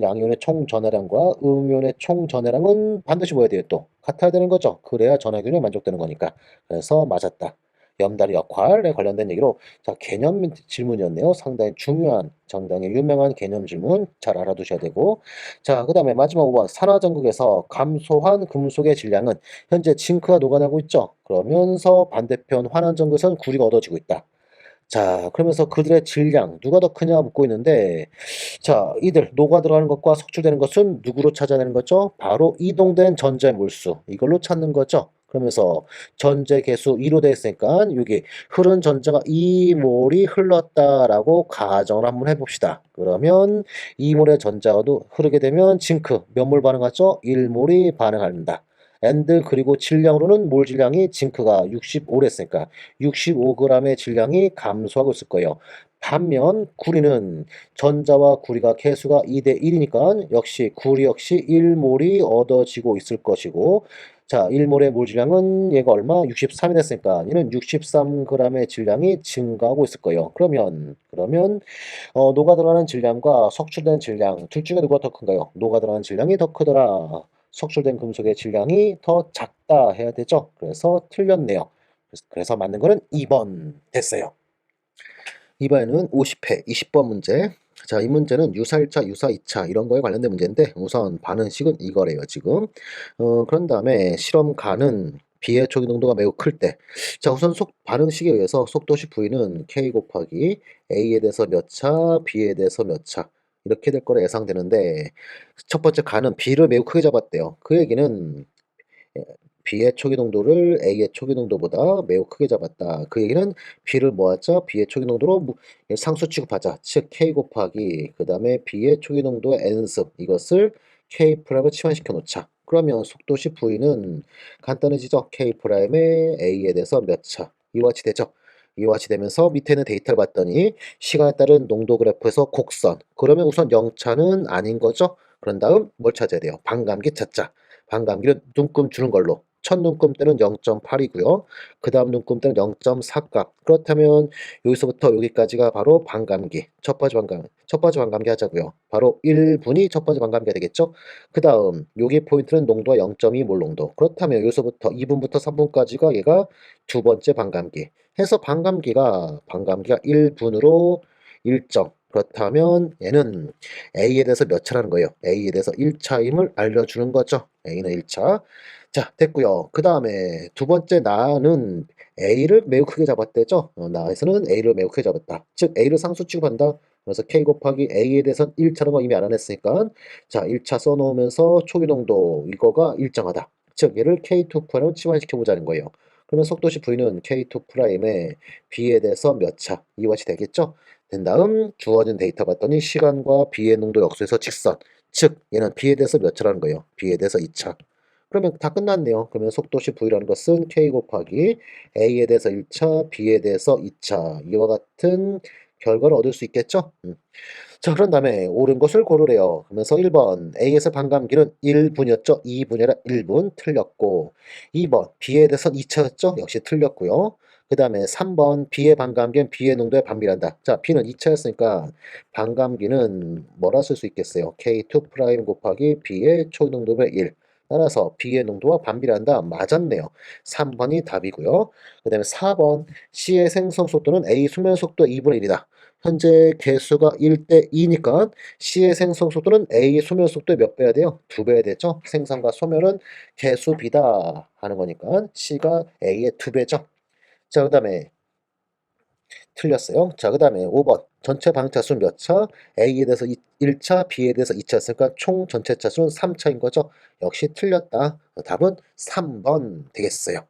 양이온의 총 전하량과 음이온의 총 전하량은 반드시 뭐야 돼요? 또 같아야 되는 거죠. 그래야 전하균이 만족되는 거니까. 그래서 맞았다. 염다리 역할에 관련된 얘기로 자 개념 질문이었네요. 상당히 중요한 상당히 유명한 개념 질문 잘 알아두셔야 되고 자 그 다음에 마지막 5번 산화전극에서 감소한 금속의 질량은 현재 징크가 녹아나고 있죠. 그러면서 반대편 환원전극에서는 구리가 얻어지고 있다. 자 그러면서 그들의 질량 누가 더 크냐 묻고 있는데 자 이들 녹아 들어가는 것과 석출되는 것은 누구로 찾아내는 거죠? 바로 이동된 전자의 몰수 이걸로 찾는 거죠. 그러면서 전제 계수 2로 되어 있으니까 여기 흐른 전자가 2몰이 흘렀다라고 가정을 한번 해봅시다. 그러면 2몰의 전자도 흐르게 되면 징크 몇 몰 반응하죠? 1몰이 반응한다. and 그리고 질량으로는 몰 질량이 징크가 65랬으니까 65g의 질량이 감소하고 있을 거예요. 반면 구리는 전자와 구리가 계수가 2대 1이니까 역시 구리 역시 1몰이 얻어지고 있을 것이고 자 1몰의 몰 질량은 얘가 얼마? 63이 됐으니까 얘는 63g의 질량이 증가하고 있을 거예요. 그러면 녹아 들어가는 질량과 석출된 질량 둘 중에 누가 더 큰가요? 녹아 들어가는 질량이 더 크더라. 석출된 금속의 질량이 더 작다 해야 되죠. 그래서 틀렸네요. 그래서 맞는 거는 2번 됐어요. 이번에는 50회 20번 문제. 자, 이 문제는 유사 1차, 유사 2차 이런 거에 관련된 문제인데 우선 반응식은 이거래요, 지금. 그런 다음에 실험가는 B의 초기 농도가 매우 클 때. 자, 우선 반응식에 의해서 속도시 V는 K 곱하기 A에 대해서 몇 차, B에 대해서 몇 차. 이렇게 될 거라 예상되는데 첫 번째 가는 B를 매우 크게 잡았대요. 그 얘기는 예, B의 초기 농도를 A의 초기 농도보다 매우 크게 잡았다. 그 얘기는 B를 모았죠. B의 초기 농도로 상수 취급하자. 즉 K 곱하기 그 다음에 B의 초기 농도의 N승 이것을 K 프라임으로 치환시켜 놓자. 그러면 속도시 V는 간단해지죠. K 프라임의 A에 대해서 몇 차. 이와 같이 되죠. 이와 같이 되면서 밑에 있는 데이터를 봤더니 시간에 따른 농도 그래프에서 곡선. 그러면 우선 0차는 아닌 거죠. 그런 다음 뭘 찾아야 돼요? 반감기 찾자. 반감기는 눈금 주는 걸로. 첫 눈금 때는 0.8이고요. 그 다음 눈금 때는 0.4값. 그렇다면 여기서부터 여기까지가 바로 반감기. 첫 번째 반감기 하자고요. 바로 1분이 첫 번째 반감기가 되겠죠. 그 다음 여기 포인트는 농도가 0.2몰 농도. 그렇다면 여기서부터 2분부터 3분까지가 얘가 두 번째 반감기. 해서 반감기가 1분으로 일정. 그렇다면 얘는 A에 대해서 몇 차라는 거예요. A에 대해서 1차임을 알려주는 거죠. A는 1차. 자, 됐고요. 그 다음에 두 번째 나는 A를 매우 크게 잡았대죠. 나에서는 A를 매우 크게 잡았다. 즉 A를 상수 취급한다. 그래서 K 곱하기 A에 대해서 1차라는 거 이미 알아냈으니까 자, 1차 써놓으면서 초기 농도 이거가 일정하다. 즉 얘를 K2 프라임으로 치환시켜 보자는 거예요. 그러면 속도시 V는 K2 프라임에 B에 대해서 몇 차? 이와 같이 되겠죠? 된 다음 주어진 데이터 봤더니 시간과 B의 농도 역수에서 직선. 즉 얘는 B에 대해서 몇 차라는 거예요. B에 대해서 2차. 그러면 다 끝났네요. 그러면 속도시 V라는 것은 K 곱하기 A에 대해서 1차, B에 대해서 2차. 이와 같은 결과를 얻을 수 있겠죠? 자, 그런 다음에 옳은 것을 고르래요. 그러면서 1번 A에서 반감기는 1분이었죠. 2분이 아니라 1분 틀렸고 2번 B에 대해서 2차였죠. 역시 틀렸고요. 그 다음에 3번 B의 반감기는 B의 농도에 반비례한다. 자, B는 2차였으니까 반감기는 뭐라 쓸 수 있겠어요? K2 프라임 곱하기 B의 초농도분의 1. 따라서 B의 농도와 반비례한다. 맞았네요. 3번이 답이고요. 그 다음에 4번 C의 생성 속도는 A 수면 속도 2분의 1이다. 현재 개수가 1대 2니까 C의 생성 속도는 A의 소멸 속도의 몇 배야 돼요? 2배 되죠? 생성과 소멸은 개수 비다 하는 거니까 C가 A의 2배죠. 자, 그 다음에 틀렸어요. 자, 그 다음에 5번 전체 반응 차수는 몇 차? A에 대해서 1차, B에 대해서 2차였으니까 총 전체 차수는 3차인 거죠. 역시 틀렸다. 답은 3번 되겠어요.